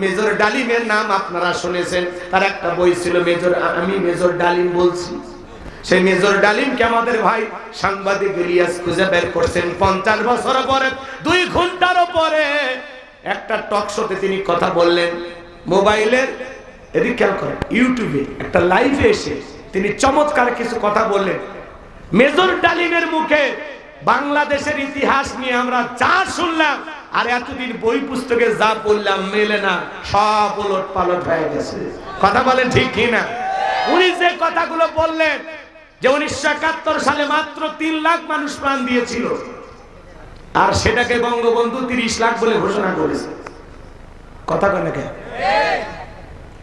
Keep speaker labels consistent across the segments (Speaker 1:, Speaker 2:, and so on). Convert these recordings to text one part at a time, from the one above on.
Speaker 1: Major ডালিমের নাম আপনারা শুনেছেন। তার একটা বই ছিল আমি মেজর ডালিম বলছি। সেই মেজর ডালিমকে আমাদের ভাই সাংবাদিক ইলিয়াস খুঁজে বের করছেন 50 বছর পরে, 2 ঘন্টার পরে একটা টক শোতে তিনি কথা বললেন। মোবাইলের এদিকে খেয়াল করেন, ইউটিউবে একটা লাইভে এসে তিনি চমৎকার কিছু কথা বললেন। মেজর ডালিমের মুখে বাংলাদেশের ইতিহাস নিয়ে আমরা যা শুনলাম আর এতদিন বই পুস্তকে যা পড়লাম মেলে না, সব উলট পালট হয়ে গেছে। কথা বলেন ঠিক কিনা? উনি যে কথাগুলো বললেন যে 1971 সালে মাত্র 3 লাখ মানুষ প্রাণ দিয়েছিল, আর সেটাকে বঙ্গবন্ধু 30 লাখ বলে ঘোষণা করেছে। কথা কয় না কেন?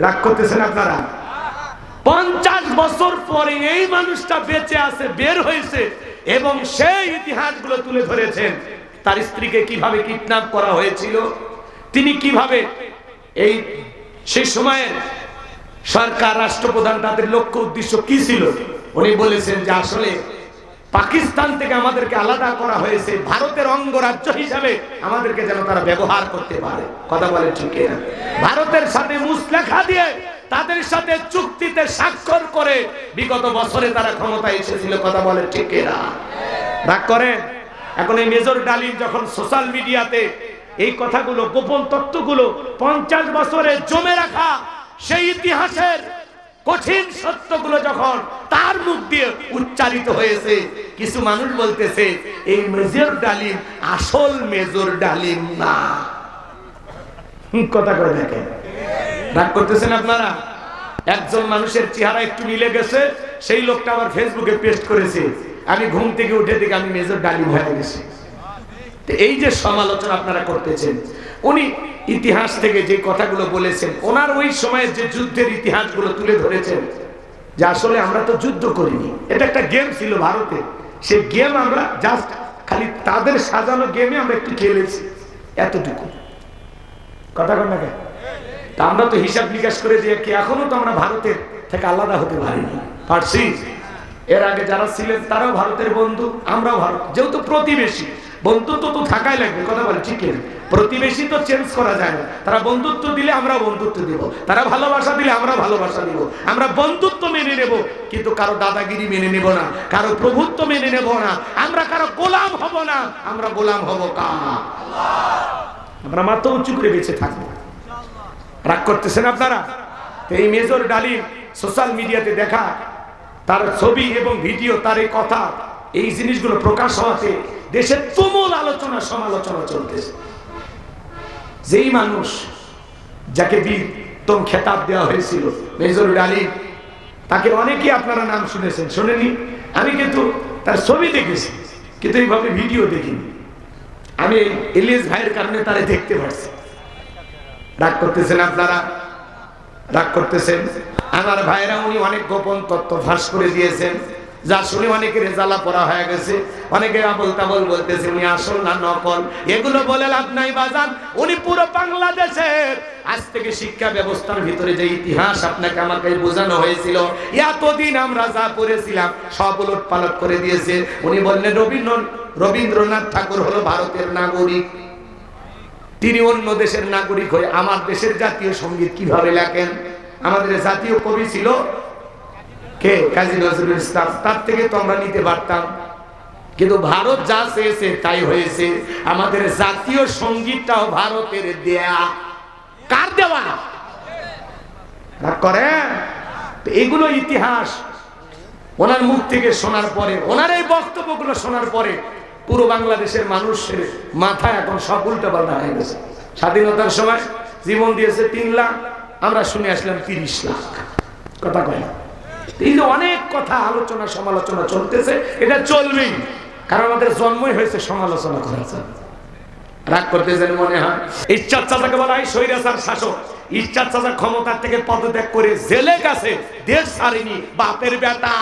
Speaker 1: রাগ করতেছেন আপনারা? 50 বছর পরে এই মানুষটা বেঁচে আছে, বের হয়েছে এবং সেই ইতিহাসগুলো তুলে ধরেছেন। তার স্ত্রীকে কিভাবে কিডন্যাপ করা হয়েছিল, তিনি কিভাবে সেই সময়ের সরকার রাষ্ট্রপ্রধান তাদের লক্ষ্য উদ্দেশ্য কি ছিল। উনি বলেছেন যে আসলে পাকিস্তান থেকে আমাদেরকে আলাদা করা হয়েছে ভারতের অঙ্গরাজ্য হিসাবে, আমাদেরকে যেন তারা ব্যবহার করতে পারে। কথা বলে ঠিক না? ভারতের সাথে মুসলেখা দিয়ে তাদের সাথে চুক্তিতে স্বাক্ষর করে বিগত বছরে তারা ক্ষমতায় এসেছিল। কথা বলে ঠিক না? রাগ করেন? এখন এই মেজর ডালিম যখন সোশ্যাল মিডিয়াতে এই কথাগুলো, গোপন তথ্যগুলো 50 বছরে জমে রাখা সেই ইতিহাসের কঠিন সত্যগুলো যখন তার মুখ দিয়ে উচ্চারিত হয়েছে, কিছু মানুষ বলতেছে এই মেজর ডালিম আসল মেজর ডালিম না। কথা কয় দেখেন, রাগ করতেছেন আপনারা? একজন মানুষের চেহারা একটু মিলে গেছে, সেই লোকটা আবার ফেসবুকে পোস্ট করেছে আমি ঘুম থেকে উঠে দেখি আমি মেজর ডালিম হয়ে গেছি। এই যে সমালোচনা আপনারা করতেছেন, উনি ইতিহাস থেকে যে কথাগুলো বলেছেন, ওনার ওই সময়ের যে যুদ্ধের ইতিহাসগুলো তুলে ধরেছেন, যে আসলে আমরা তো যুদ্ধ করিনি, এটা একটা গেম ছিল ভারতে। সেই গেম আমরা জাস্ট খালি তাদের সাজানো গেমে আমরা একটু খেলেছি, এতটুকু। কথা কন না কেন? তা আমরা তো হিসাব নিকাশ করে দিয়ে কি এখনো তো আমরা ভারতের থেকে আলাদা হতে পারিনি, পারছি? এর আগে যারা ছিলেন তারাও ভারতের বন্ধু, আমরাও ভারত, যেহেতু প্রতিবেশী, বন্ধুত্ব তো থাকাই লাগবে। কথা বলে ঠিক না? প্রতিবেশী তো চেঞ্জ করা যায় না। তারা বন্ধুত্ব দিলে আমরা বন্ধুত্ব দিব, তারা ভালোবাসা দিলে আমরা ভালোবাসা দিব। আমরা বন্ধুত্ব মেনে নেব, কিন্তু কারো দাদাগিরি মেনে নেব না, কারো প্রভুত্ব মেনে নেব না, আমরা কারো গোলাম হব না। আমরা গোলাম হব কার? আমরা মাথা উঁচু করে বেঁচে থাকবো। রাগ করতেছেন আপনারা? এই মেজর ডালিম সোশ্যাল মিডিয়াতে দেখা তার ছবি এবং ভিডিও, তার এই কথা, এই জিনিসগুলো প্রকাশ হওয়াতে দেশের তুমুল আলোচনা সমালোচনা চলতেছে। যেই মানুষ যাকে বীরত্তম খেতাব দেওয়া হয়েছিল মেজর ডালিম, তাকে অনেকেই আপনারা নাম শুনেছেন, শোনেনি? আমি কিন্তু তার ছবি দেখেছি, কিন্তু এইভাবে ভিডিও দেখিনি। আমি ইলিয়াস ভাইয়ের কারণে তারে দেখতে পারছি। রাগ করতেছেন আপনারা? রাগ করতেছেন? আমার ভাইরা উনি অনেক গোপন তথ্য ফাঁস করে দিয়েছেন, যা শুনে অনেকের জ্বালা পড়া হয়ে গেছে। অনেকে আবল তাবল বলতেছে উনি আসল না নকল। এগুলো বলে লাভ নাই বাজান। উনি পুরো বাংলাদেশের আজ থেকে শিক্ষা ব্যবস্থার ভিতরে যে ইতিহাস আপনাকে আমাকে বোঝানো হয়েছিল, এতদিন আমরা যা পড়েছিলাম সব উলট পালট করে দিয়েছে। উনি বললেন রবীন্দ্রনাথ ঠাকুর হলো ভারতের নাগরিক, তিনি অন্য দেশের নাগরিক হয়ে আমার দেশের জাতীয় সঙ্গীত কিভাবে লেখেন? আমাদের জাতীয় কবি ছিল কে? কাজী নজরুল ইসলাম। তার থেকে তো আমরা নিতে পারতাম, কিন্তু ভারত যা চেয়েছে তাই হয়েছে। আমাদের জাতীয় সঙ্গীতটাও ভারতের দেয়া। কার দেওয়া? করেন? এগুলো ইতিহাস ওনার মুখ থেকে শোনার পরে, ওনার এই বক্তব্যগুলো শোনার পরে পুরো বাংলাদেশের মানুষের মাথায় এখন সব উল্টো পাল্টা হয়ে গেছে। স্বাধীনতার সময় জীবন দিয়েছে 3 লাখ, আমরা শুনে আসলাম 30 লাখ। কথা কয় না? এই যে অনেক কথা আলোচনা সমালোচনা চলতেছে, এটা চলবেই, কারণ আমাদের জন্মই হয়েছে সমালোচনা করার জন্য। রাগ করতেছেন মনে হয়? ইচ্ছার চাচাকে বলা হয় স্বৈরাচার শাসক। ইচ্ছার চাচা ক্ষমতার থেকে পদত্যাগ করে জেলে গেছে, দেশ ছাড়েনি। বাপের বেটা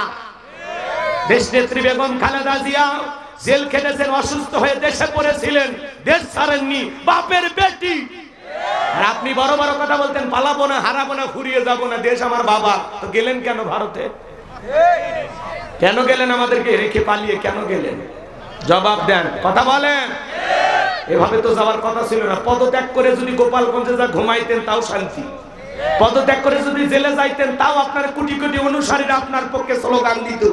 Speaker 1: দেশ নেত্রী বেগম খালেদা জিয়া জেল খেটেছেন, অসুস্থ হয়ে দেশে পড়েছিলেন, দেশ ছাড়েননি। বাপের বেটি। আর আপনি বড় বড় কথা বলতেন, পালাবো না, হারাবো না, ফুরিয়ে যাবো না, দেশ আমার বাবা। তো গেলেন কেন ভারতে? কেন গেলেন? আমাদেরকে রেখে পালিয়ে কেন গেলেন? জবাব দেন, কথা বলেন। এভাবে তো যাওয়ার কথা ছিল না। পদত্যাগ করে যদি গোপালগঞ্জে যা ঘুমাইতেন তাও শান্তি, পদত্যাগ করে যদি জেলে যাইতেন তাও আপনার কোটি কোটি অনুসারীরা আপনার পক্ষে স্লোগান দিত।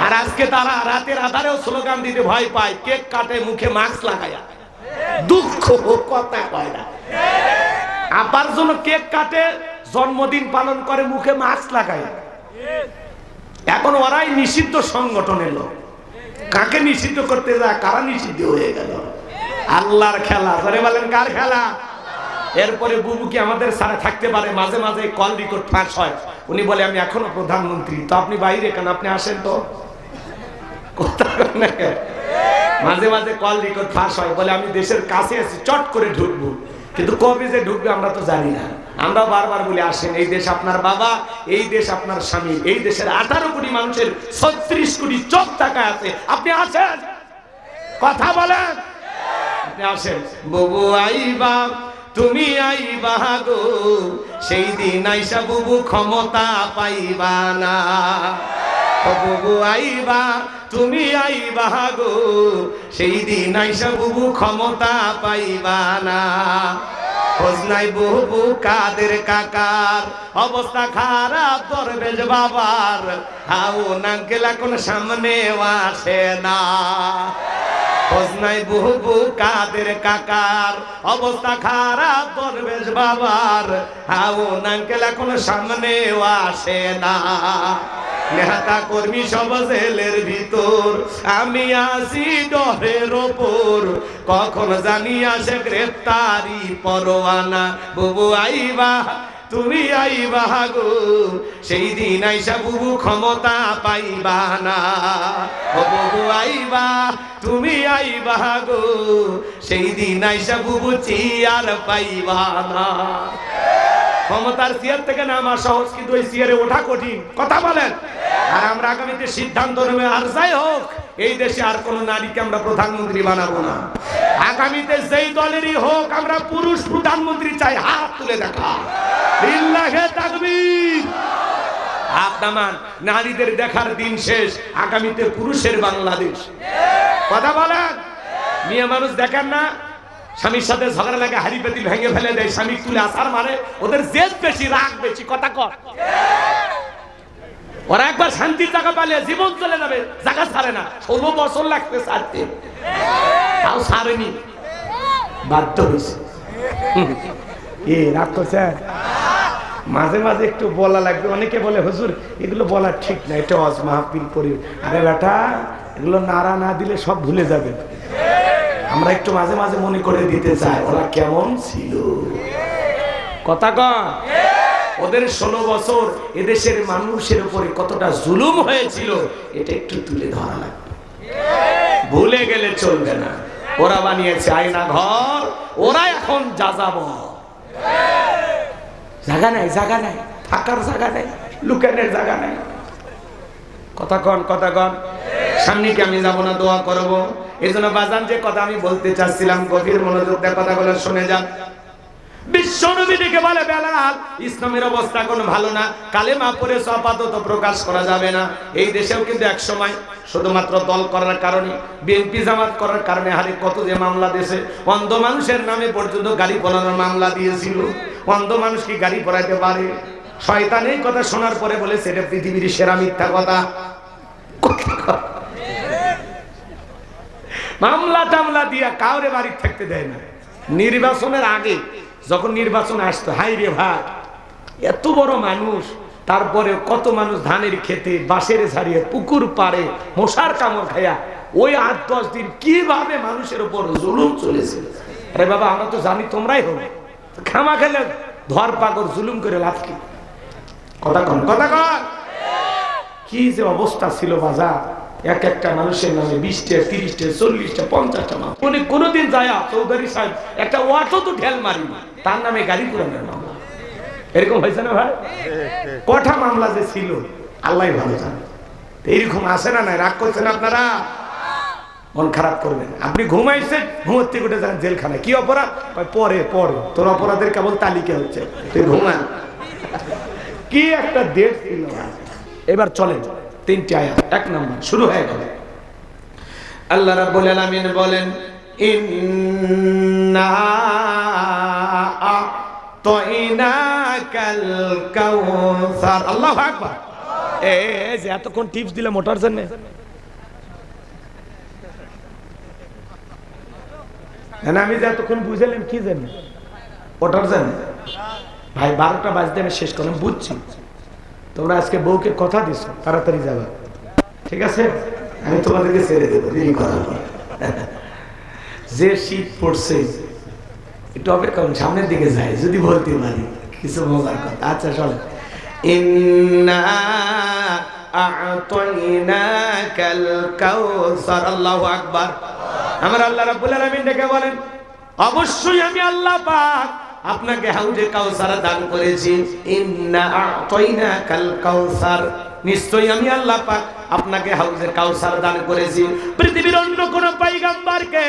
Speaker 1: আর আজকে তারা রাতের আধারেও স্লোগান দিতে ভয় পায়, কেক কাটে মুখে মাস্ক লাগায়া, দুঃখ কথা কয় না। আবার জন্য কেক কাটে, জন্মদিন পালন করে মুখে মাস্ক লাগায়। এখন ওরাই নিষিদ্ধ সংগঠনের লোক। কাকে নিষিদ্ধ করতে যায়, কারা নিষিদ্ধ হয়ে গেল? আল্লাহর খেলা। ধরে বলেন কার খেলা? এরপরে বুবু কি আমাদের সারা থাকতে পারে? মাঝে মাঝে কল রেকর্ড ফাঁস হয়, উনি বলে আমি এখনো প্রধানমন্ত্রী, তো আপনি বাইরে কেন, আপনি আসেন তো। মাঝে মাঝে কল রেকর্ড ফাঁস হয়, বলে আমি দেশের কাছে আছি, চট করে ঢুকবো, কিন্তু কবে যে ঢুকবে আমরা তো জানি না। আমরা বারবার বলে আসেন, এই দেশ আপনার বাবা, এই দেশ আপনার স্বামী, এই দেশের 18 কোটি মানুষের 36 কোটি চোখ তাকায় আছে, আপনি আসেন, কথা বলেন, আপনি আসেন। বুবু আইবা তুমি আইবা গো, সেই দিন আইসা বুবু ক্ষমতা পাইবা না। বুবু আইবা তুমি আইবা গো, সেই দিন আইসা বুবু ক্ষমতা পাইবা না। খোঁজ নাই বুবু কাদের কাকার, অবস্থা খারাপ দরবেশ বাবার, হাউ নাঙ্কেল এখন সামনে আসে না। খোঁজ নাই বুবু কাদের কাকার, অবস্থা খারাপ দরবেশ বাবার, হাউ নাঙ্কেল এখন সামনে আসে না। নেতা কর্মী সব জেলের ভিতর, আমি আসি ডরের ওপর, কখন জানি আসে গ্রেফতারি পরোয়ানা। বুবু আইবা তুমি আইবা গো, সেই দিন আইসা বুবু ক্ষমতা পাইবা না। ও বুবু আইবা তুমি আইবা গো, সেই দিন আইসা বুবু চেয়ার পাইবা না। ক্ষমতার চেয়ার থেকে নামা সহজ, কিন্তু ওই চেয়ারে ওঠা কঠিন, কথা বলেন। আর আমরা আগামীতে সিদ্ধান্ত নেবে, আর যাই হোক এই দেশে আর কোন নারীকে আমরা প্রধানমন্ত্রী বানাবো না। আগামীতে যেই দলেরই হোক আমরা পুরুষ প্রধানমন্ত্রী চাই, হাত তুলে দেখা। লিল্লাহে তাকবীর। হাত নামান, নারীদের দেখার দিন শেষ, আগামীতে পুরুষের বাংলাদেশ, কথা বলেন। মেয়ে মানুষ দেখেন না, স্বামীর সাথে ঝগড়া লাগে, হাড়ি পেতি ভেঙে ফেলে দেয়, স্বামী তুলে আসার মারে, ওদের জেদ বেশি, রাগ বেশি, কথা কর। ওরা একবার শান্তির জায়গা পালে জীবন চলে যাবে, জায়গা ছাড়ে না। 16 বছর লাগবে ছাড়তে, তাও ছাড়েনি, বাধ্য হয়েছে। রাগ করছে, মাঝে মাঝে একটু বলা লাগবে। অনেকে বলে হুজুর এগুলো বলা ঠিক না, এটা ওয়াজ মাহফিল করি। আরে বেটা, এগুলো নাড়া না দিলে সব ভুলে যাবে। আমরা একটু মাঝে মাঝে মনে করে দিতে চাই ওরা কেমন ছিল, কথা কন। ওদের 16 বছর এদেশের মানুষের উপরে কতটা জুলুম হয়েছিল, এটা একটু তুলে ধরা লাগবে, ভুলে গেলে চলবে না। ওরা বানিয়েছে আয়না ঘর, ওরা এখন যাযাবর। জায়গা নাই, জায়গা নাই, থাকার জায়গা নাই, লুকানোর জায়গা নাই, কথা কন, কথা কন। সামনে কি আমি যাবো না, দোয়া করবো। এই জন্য বাজান যে কথা আমি বলতে চাচ্ছিলাম, গভীর মনোযোগ দিয়ে কথাগুলো শুনে যান। বিশ্বনবী ডেকে বলে, বেলাল ইসলামের অবস্থা কোনো ভালো না, কালেমা পড়ে আপাতত প্রকাশ করা যাবে না। এই দেশেও কিন্তু এক সময় শুধুমাত্র দল করার কারণে, বিএনপি জামাত করার কারণে হারে কত যে মামলা দিয়েছে। অন্ধ মানুষের নামে পর্যন্ত গাড়ি পড়ানোর মামলা দিয়েছিল। অন্ধ মানুষ কি গাড়ি পড়াইতে পারে? শয়তান এই কথা শোনার পরে বলেছে এটা পৃথিবীর সেরা মিথ্যা কথা। মামলা টামলা দিয়া কাউরে বাড়ি থাকতে দেয় না। নির্বাচনের আগে যখন নির্বাচন আসতো, হাই রে ভাই, এত বড় মানুষ, তারপরে কত মানুষ ধানের খেতে, বাঁশের ঝাড়িয়ে, পুকুর পাড়ে মশার কামড় খাইয়া ওই 8-10 দিন কিভাবে মানুষের উপর জুলুম চলেছে। আরে বাবা, আমরা তো জানি তোমরাই হবে, খামা খেলে ধর পাকড় জুলুম করে লাভ কি? কথা কন, কথা কন। কি যে অবস্থা ছিল বাজার, এক একটা মানুষের নামে 20টা, 30টা, 40টা, 50টা মামলা। উনি কোনোদিন যায় চৌধুরী সাহেব একটা অটো তো ঢেল মারি, তার নামে গাড়ি পুরানোর মামলা, এরকম হয়েছে না ভাই? কটা মামলা যে ছিল আল্লাহ ভালো জানে। এইরকম আসে না, নাই রাগ করছেন আপনারা, মন খারাপ করবেন। আপনি ঘুমাইছেন, ঘুমোর থেকে উঠে যান জেলখানায়। কি অপরাধ? পরে পরে তোর অপরাধের কেবল তালিকা হচ্ছে, তুই ঘুমা। কি একটা ডেট ছিল। এবার চলেন 3টি আয়াত। 1 নম্বর শুরু হয়ে গেল। আল্লাহ রাব্বুল আলামিন বলেন, ইন্না আ'তাইনাকাল কাউসার। আল্লাহু আকবার। এই যে এতক্ষণ টিপস দিলে মোটার জন্য, আমি যে এতক্ষণ বুঝালাম কি জানি ওটার জন্য। ভাই 12টা বাজতে আমি শেষ করলাম, বুঝছি তোমরা আজকে বউকে কথা দিছো তাড়াতাড়ি যাবা, ঠিক আছে? আমি তোমাদেরকে ছেড়ে দেবো দেরি করার পর। যে শীত পড়ছে একটু অপেক্ষা করুন, সামনের দিকে যাই যদি বলতে পারি কিছু মজার কথা। আচ্ছা চলো। ইন্না আ'তাইনাকাল কাউসার। আল্লাহু আকবার। আমার আল্লাহ রাব্বুল আলামিন ডেকে বলেন, অবশ্যই আমি আল্লাহ পাক আপনাকে হাউজে কাউসার দান করেছি। ইন্না আ'তাইনাকাল কাউসার, নিশ্চয়ই আমি আল্লাহ পাক আপনাকে হাউজে কাউসার দান করেছি। পৃথিবীর অন্য কোন পয়গম্বরকে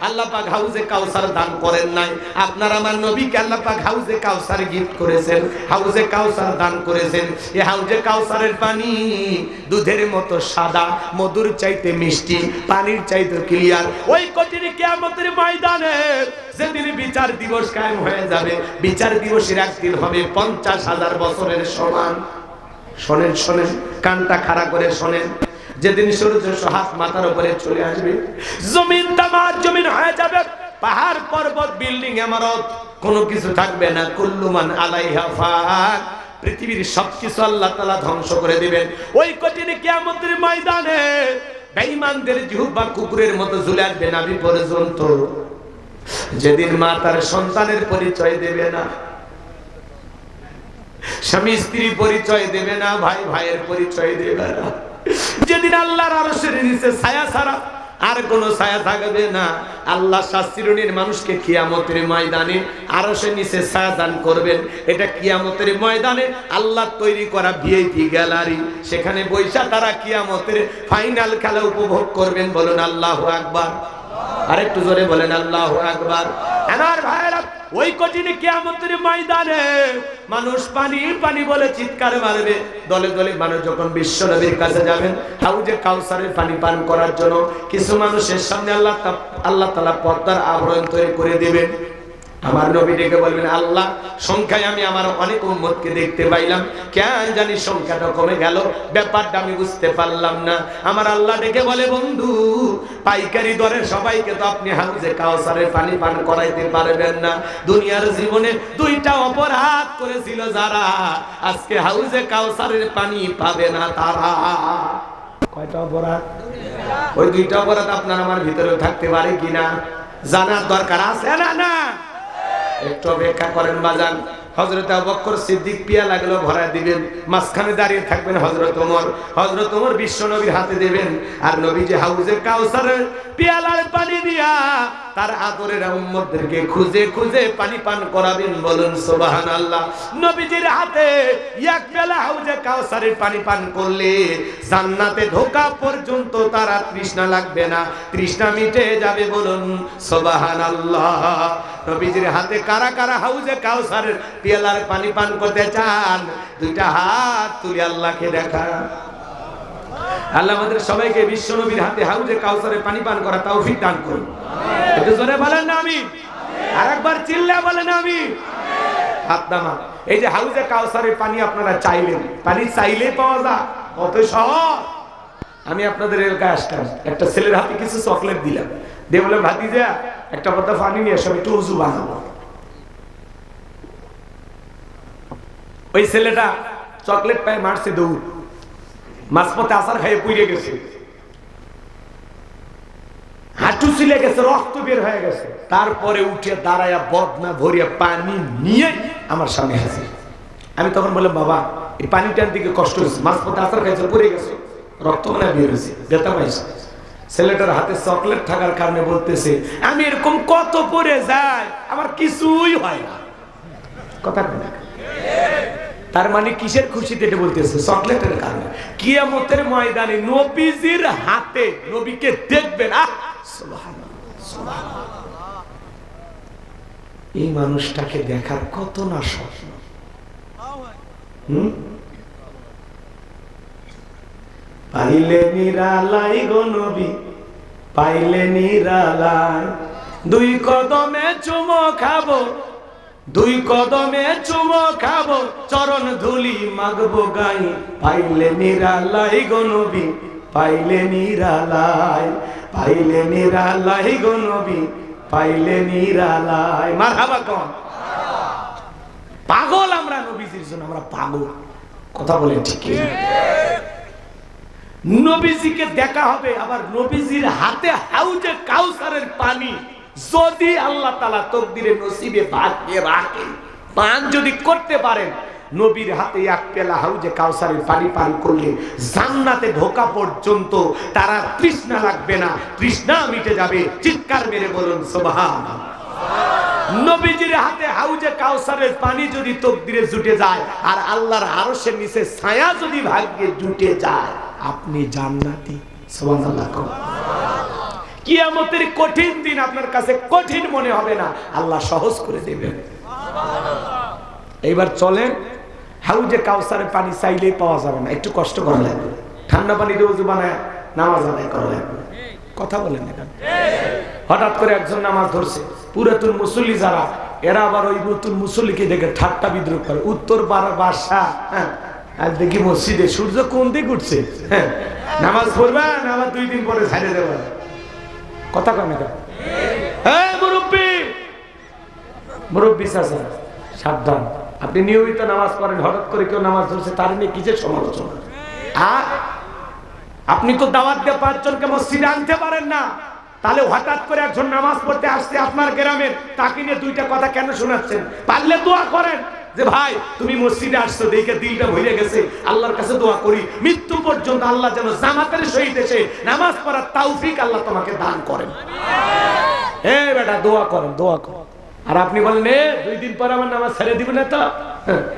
Speaker 1: আল্লাহ পাক হাউজে কাউসার দান করেন নাই। আপনার আমার নবীকে আল্লাহ পাক হাউজে কাউসার গিফট করেছেন, হাউজে কাউসার দান করেছেন। এই হাউজে কাউসারের পানি দুধের মতো সাদা, মধুর চাইতে মিষ্টি, পানির চাইতে ক্লিয়ার। ওই কঠিন কিয়ামতের ময়দানে যেদিন বিচার দিবস কায়েম হয়ে যাবে, বিচার দিবসের একদিন হবে 50,000 বছরের সমান। শোনেন শোনেন, কানটা খাড়া করে শোনেন। যেদিন সূর্য হাত মাথার উপরে চলে আসবে, জমিন তামার জমিন হয়ে যাবে, পাহাড় পর্বত বিল্ডিং ইমারত কোনো কিছু থাকবে না। কুল্লু মান আলাইহা ফান, পৃথিবীর সবকিছু আল্লাহ তাআলা ধ্বংস করে দিবেন। ওই কঠিন কিয়ামতের ময়দানে বেঈমানদের জিহ্বা কুকুরের মতো ঝুলে আসবে নাভি পর্যন্ত। যেদিন মা তার সন্তানের পরিচয় দেবে না, স্বামী স্ত্রী পরিচয় দেবে না, ভাই ভাইয়ের পরিচয় দেবে না। যেদিন আল্লাহর আরশের নিচে ছায়া ছাড়া আর কোনো ছায়া থাকবে না। আল্লাহ শাস্ত্রীর মানুষকে কিয়ামতের ময়দানে আরশের নিচে ছায়া দান করবেন। এটা কিয়ামতের ময়দানে আল্লাহ তৈরি করা ভিআইপি গ্যালারি, সেখানে বৈশা তারা কিয়ামতের ফাইনাল খেলা উপভোগ করবেন। বলুন আল্লাহু আকবার। আরেকটু জোরে বলেন আল্লাহু আকবার। আমার ভাইরা, ওই কঠিন কিয়ামতের ময়দানে মানুষ পানি পানি বলে চিৎকার মারবে। দলে দলে মানুষ যখন বিশ্ব নবীর কাছে যাবেন হাউজে কাউসারের পানি পান করার জন্য, কিছু মানুষের সামনে আল্লাহ তাআলা পর্দার আবরণ তৈরি করে দিবেন। আমার নবী ডেকে বলবেন, আল্লাহ সংখ্যায় আমি আমার অনেক উম্মতকে দেখতে পাইলাম, কেন জানি সংখ্যাটা কমে গেল, ব্যাপারটা আমি বুঝতে পারলাম না। আমার আল্লাহ ডেকে বলে, বন্ধু পাইকারি দরে সবাইকে তো আপনি হাউজে কাউসারের পানি পান করাইতে পারবেন না। দুনিয়ার জীবনে 2টা অপরাধ করেছিল যারা, আজকে হাউজে কাউসারের পানি পাবে না তারা। কয়টা অপরাধ? ওই 2টা অপরাধ আপনার আমার ভিতরে থাকতে পারে কিনা জানার দরকার আছে না? না, একটু অপেক্ষা করেন বাজান। হযরত আবু বকর সিদ্দিক পিয়া লাগলো ভরা দিবেন, মাঝখানে দাঁড়িয়ে থাকবেন হযরত ওমর। হযরত ওমর বিশ্ব নবীর হাতে দেবেন, আর নবী যে হাউজে কাউসারের পিয়ালার পানি দিয়া তার আদরের উম্মতদেরকে খুঁজে খুঁজে পানি পান করাবেন। বলুন সুবহানাল্লাহ। নবীজির হাতে এক পেলা হাউজে কাউসারের পানি পান করলে জান্নাতে ঢোকা পর্যন্ত তারা তৃষ্ণা লাগবে না, তৃষ্ণা মিটে যাবে। বলুন সুবহানাল্লাহ। নবীজির হাতে কারা কারা হাউজে কাউসারের পিয়ালার পানি পান করতে চান? 2টা হাত তুলে আল্লাহকে দেখা। আল্লাহ আমাদের সবাইকে বিশ্ব নবীর হাতে হাউজে কাউসারে পানি পান করা তৌফিক দান করুন। একটু জোরে বলেন না আমিন। আরেকবার চিল্লা বলেন আমিন। হাত নামা। এই যে হাউজে কাউসারের পানি আপনারা চাইলেন, পানি চাইলেই পাওয়া যায়, কত সহজ। আমি আপনাদের এলাকায় আসলাম, একটা ছেলের হাতে কিছু চকলেট দিলাম, দিয়ে বললাম, ভাতিজা একটা বোতল পানি নিয়ে এসো, একটু উজু বানাবো। ওই ছেলেটা চকলেট পায়ে মারছে দৌড়, মাঝপথে আসার খাইয়ে পুড়ে গেছে, হাঁটু ছিলে গেছে, রক্ত বের হয়ে গেছে। তারপরে উঠে দাঁড়ায়া বদনা ভরিয়া পানি নিয়ে আমার সামনে হাজির। আমি তখন বললাম, বাবা এই পানিটার দিকে কষ্ট হয়েছে, মাঝপথে আসার খাইছে, পড়ে গেছে, রক্ত মনে বের হয়েছে, ব্যথা পাইছে। ছেলেটার হাতে চকলেট থাকার কারণে বলতেছে, আমি এরকম কত পড়ে যাই, আমার কিছুই হয় না। কথা বলে তার মানে কিসের খুশিতে এটা বলতেছে? চকলেটের কারণে। কিয়ামতের ময়দানে নবীজির হাতে নবীকে দেখবেন। সুবহানাল্লাহ, সুবহানাল্লাহ। এই মানুষটাকে দেখার কত না স্বপ্ন। পাইলে নিরালাই গো নবী, পাইলে নিরালাই। দুই কদমে চুমো খাবো, দুই কদমে চুমো খাবো, চরণ ধুলি মাগবো গাই, পাইলে নিরালাই গো নবী, পাইলে নিরালাই, পাইলে নিরালাই গো নবী, পাইলে নিরালাই। মারহাবা কোন? পাগল আমরা নবীজির জন্য, আমরা পাগল। কথা বলেন ঠিক কি? নবীজিকে দেখা হবে, আবার নবীজির হাতে হাউজে কাউসারের পানি যদি আল্লাহ তাআলা তকদিরে নসিবে ভাগ্যে রাখে, পান যদি করতে পারেন, নবীর হাতে এক পেলা হাউজে কাউসারের পানি পান করলে জান্নাতে ঢোকা পর্যন্ত তারা তৃষ্ণা লাগবে না, তৃষ্ণা মিটে যাবে। চিৎকার মেরে বলুন সুবহানাল্লাহ। নবীজির হাতে হাউজে কাউসারের পানি যদি তকদিরে জুটে যায়, আর আল্লাহর আরশের নিচে ছায়া যদি ভাগ্যে জুটে যায়, আপনি জান্নাতি। সুবহানাল্লাহ। কিয়ামতের কঠিন দিন আপনার কাছে কঠিন মনে হবে না, আল্লাহ সহজ করে দেবেন। এইবার চলেন, হাউজে কাউসারের পানি চাইলেই পাওয়া যাবে না, একটু কষ্ট করা লাগবে। ঠান্ডা পানিতে ওযু বানায় নামাজ আদায় করা লাগবে। কথা বলেন না কেন? হঠাৎ করে একজন নামাজ ধরছে, পুরাতন মুসল্লি যারা, এরা আবার ওই নতুন মুসল্লিকে দেখে ঠাট্টা বিদ্রুপ করে। উত্তর পাড়ার বাদশা, আজ দেখি মসজিদে সূর্য কোন দিক উঠছে, নামাজ পড়বেন আবার 2 দিন পরে ছাড়ে দেবেন। কথা কয় না কেন? মুরব্বী, মুরব্বী চাচা সাবধান, আপনি নিয়মিত নামাজ পড়েন, হঠাৎ করে কেউ নামাজ ধরছে, তার নিয়ে কিসের সমালোচনা? আপনি তো দাওয়াত দিয়ে 5 জনকে মসজিদে আনতে পারেন না, তাহলে হঠাৎ করে একজন নামাজ পড়তে আসছে আপনার গ্রামের, তাকে নিয়ে 2টা কথা কেন শোনাচ্ছেন? পারলে দোয়া করেন যে ভাই তুমি মসজিদে আসছো দেখে দিলটা ভরে গেছে, আল্লাহর কাছে দোয়া করি মৃত্যু পর্যন্ত আল্লাহ যেন জামাতের সহিত এসে নামাজ পড়ার তৌফিক আল্লাহ তোমাকে দান করেন। বেটা দোয়া করেন, দোয়া করেন। আর আপনি বলেন 2 দিন পর আমার নামাজ ছেড়ে দিবেন না, তো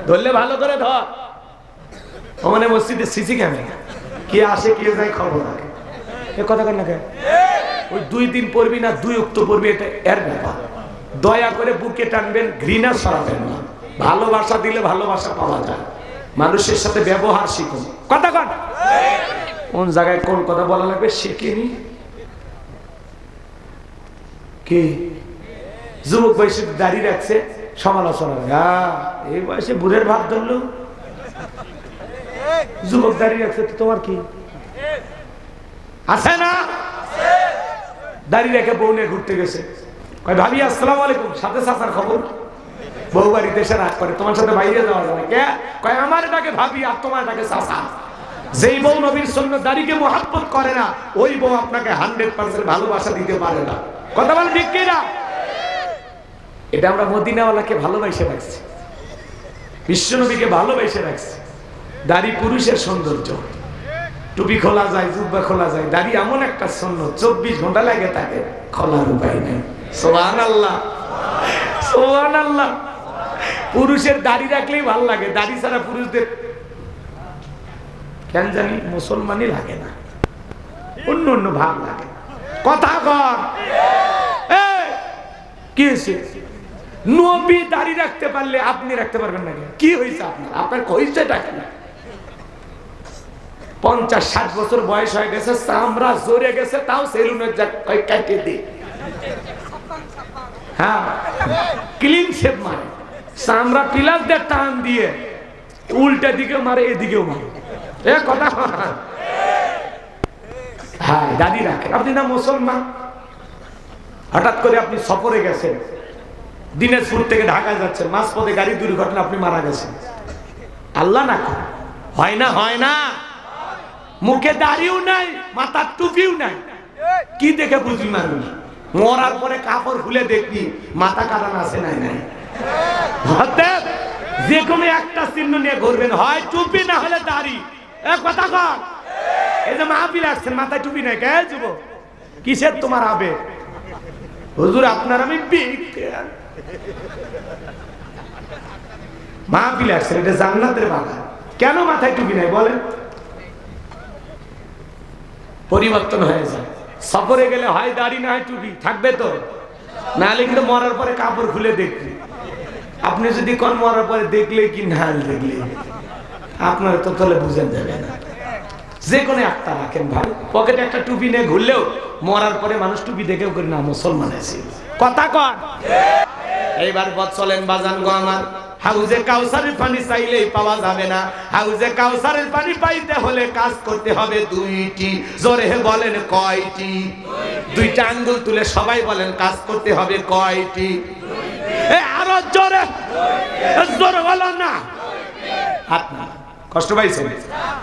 Speaker 1: ধরলে ভালো করে ধর। মানে মসজিদে সিসি ক্যামেরা, কে আসে কে যায় খবর রাখে। এ কথা কেন না? ওই 2 দিন পড়বি না 2 ওয়াক্ত পড়বি, এটা এর ব্যাপার। দয়া করে বুকে টানবেন, ঘৃণা সরাবেন না। ভালোবাসা দিলে ভালোবাসা পাওয়া যায়। মানুষের সাথে ব্যবহার শিখুন। কথা কন, কোন জায়গায় কোন কথা বলা লাগবে শিখিনি। কি যুবক বয়সে দাঁড়িয়ে রাখছে, সমালোচনা, এই বয়সে বুড়ের ভাব ধরলো, যুবক দাঁড়িয়ে রাখছে, তো তোমার কি আছে না? দাঁড়িয়ে রেখে বউ নিয়ে ঘুরতে গেছে, কয় ভাবি আসসালামু আলাইকুম, সাথে চাচার খবর। বউ বাড়িতে এসে রাগ করে, তোমার সাথে বাইরে যাওয়া যাবে। কে কয় আমার ডাকে ভাবি আর তোমার ডাকে চাচা। যেই বউ নবীর সুন্নাত দাড়িকে মহব্বত করে না, ওই বউ আপনাকে 100% ভালোবাসা দিতে পারে না। কথা বল ঠিক কি না? এটা আমরা মদিনাওয়ালাকে ভালোবাসে রাখছি, বিশ্বনবীকে ভালোবাসে রাখছি। দাড়ি পুরুষের সৌন্দর্য, টুপি খোলা যায়, জুব্বা খোলা যায়, দাড়ি এমন একটা সুন্নাত 24 ঘন্টা লাগে থাকে, খোলার উপায় নেই। সুবহানাল্লাহ, সুবহানাল্লাহ। পুরুষের দাড়ি রাখলেই ভালো লাগে, দাড়ি ছাড়া পুরুষদের কেন জানি মুসলমানই লাগে না, অন্য অন্য ভাব লাগে। কথা কর, কি হয়েছে? নবী দাড়ি রাখতে পারলে আপনি রাখতে পারবেন না, কি হয়েছে আপনার? আপনার হয়েছেটা কি? 50-60 বছর বয়স হয়ে গেছে, চামড়া জোরে গেছে, তাও সেলুনের কাটিয়ে দিই, হ্যাঁ ক্লিন শেপ মারে, চামড়া পিলার দিয়ে টান দিয়ে উল্টা দিকে মারে, এদিকেও মারে। কথা হ্যাঁ, দাড়ি রাখেন আপনি না মুসলমান। হঠাৎ করে আপনি সফরে গেছেন, দিনাজপুর থেকে ঢাকায় যাচ্ছেন, মাঝপথে গাড়ি দুর্ঘটনা, আপনি মারা গেছেন। আল্লাহ না হয় না, হয় না। মুখে দাড়িও নাই, মাথার টুপিও নাই, কি দেখে বুঝবি মানুষ? মরার পরে কাপড় খুলে দেখবি মাথা কাটানো আছে নাই নাই। যে কোনো একটা চিহ্ন নিয়ে ঘুরবেন, হয় টুপি না হলে দাড়ি। কথা কর, এই যে মাহফিল আসছেন মাথায় টুপি নাই, কে যুবক কিসের তোমার আবেগ? হুজুর আপনার আমি মাহফিল আসছেন, এটা জান্নাতের বাগান, কেন মাথায় টুপি নাই বলেন? পরিবর্তন হয়ে যায়। সফরে গেলে হয় দাড়ি না হয় টুপি থাকবে, তো নাহলে কিন্তু মরার পরে কাপড় খুলে দেখবি। আপনি যদি কোন মরার পরে দেখলে কি না দেখলে আপনার তো তাহলে বুঝেন যাবে না। যে কোনো একটা রাখেন ভাই, পকেটে একটা টুপি নিয়ে ঘুরলেও মরার পরে মানুষ টুপি দেখেও করে না মুসলমান আছে। কথা কন। এইবার পথ চলেন বাজান গো আমার, হাউজে কাউসারের পানি চাইলেই পাওয়া যাবে না। হাউজে কাউসারের পানি পাইতে হলে কাজ করতে হবে দুইটি। জোরে বলেন কয়টি? দুইটা আঙ্গুল তুলে সবাই বলেন কাজ করতে হবে কয়টি? আরো জোরে, জোরে বলো না, হাত না, কষ্ট পাইছেন?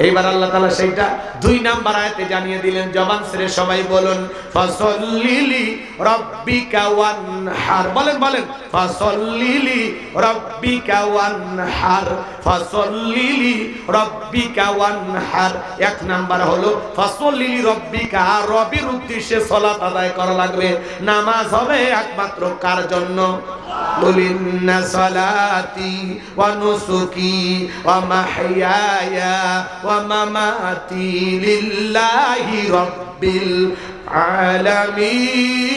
Speaker 1: এইবার আল্লাহ তাআলা সেইটা 2 নাম্বার আয়াতে জানিয়ে দিলেন। জবান ছেড়ে সবাই বলুন ফাসাল্লিলি রাব্বিকা ওয়ানহার। বলেন বলেন ফাসাল্লিলি রাব্বিকা ওয়ানহার, ফাসাল্লিলি রাব্বিকা ওয়ানহার। 1 নাম্বার হলো ফাসাল্লিলি রাব্বিকা, রবের উদ্দেশ্যে সালাত আদায় করা লাগবে। নামাজ হবে একমাত্র কার জন্য? কুলিন্না সালাতি ওয়া নুসুকি ওয়া মাহইয়ায়া ওয়া মামাতি লিল্লাহি রাব্বিল আলামিন।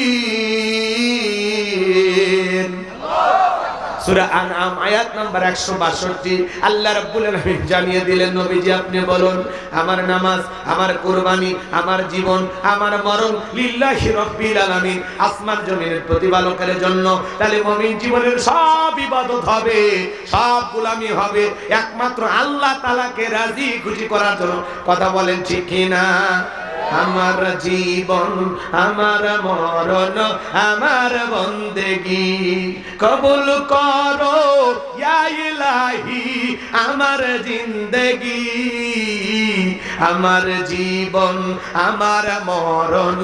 Speaker 1: সূরা আনআম আয়াত নাম্বার 162। আল্লাহ রাব্বুল আলামিন জানিয়ে দিলেন, নবীজি আপনি বলুন আমার নামাজ, আমার কুরবানি, আমার জীবন, আমার মরণ লিল্লাহি রাব্বিল আলামিন, আসমান জমিনের প্রতিপালকের জন্য। তাহলে মুমিন জীবনের সব ইবাদত হবে, সব গোলামি হবে একমাত্র আল্লাহ তাআলাকে রাজি খুশি করার জন্য। কথা বলেন ঠিক কি না? আমার জীবন, আমার মরণ, আমার বন্দেগী কবুল করো ইয়া ইলাহি, আমার জিন্দেগি, আমার জীবন, আমার মরণ,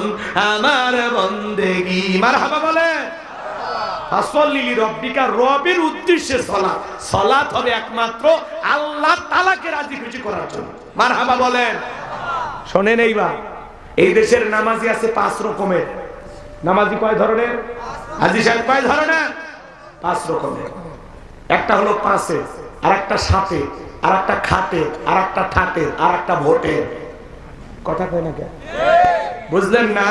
Speaker 1: আমার বন্দেগী। মারহাবা বলে ফাসাল্লিলি রাব্বিকা, রবের উদ্দেশ্যে সালাত। সালাত হবে একমাত্র আল্লাহ তাআলাকে রাজি খুশি করার জন্য। মারহাবা বলেন। শোনেন এইবার, এই দেশের নামাজি আছে 5 রকমের। নামাজি কয় ধরনের? হাজী সাহেব কয় ধরনের? 5 রকমের। একটা হলো 5-এ, আর একটা 7-এ, আর একটা খাটে, আর একটা ঠাটে, আর একটা ভোটে। কথা কয় না কেন? বুঝলেন না?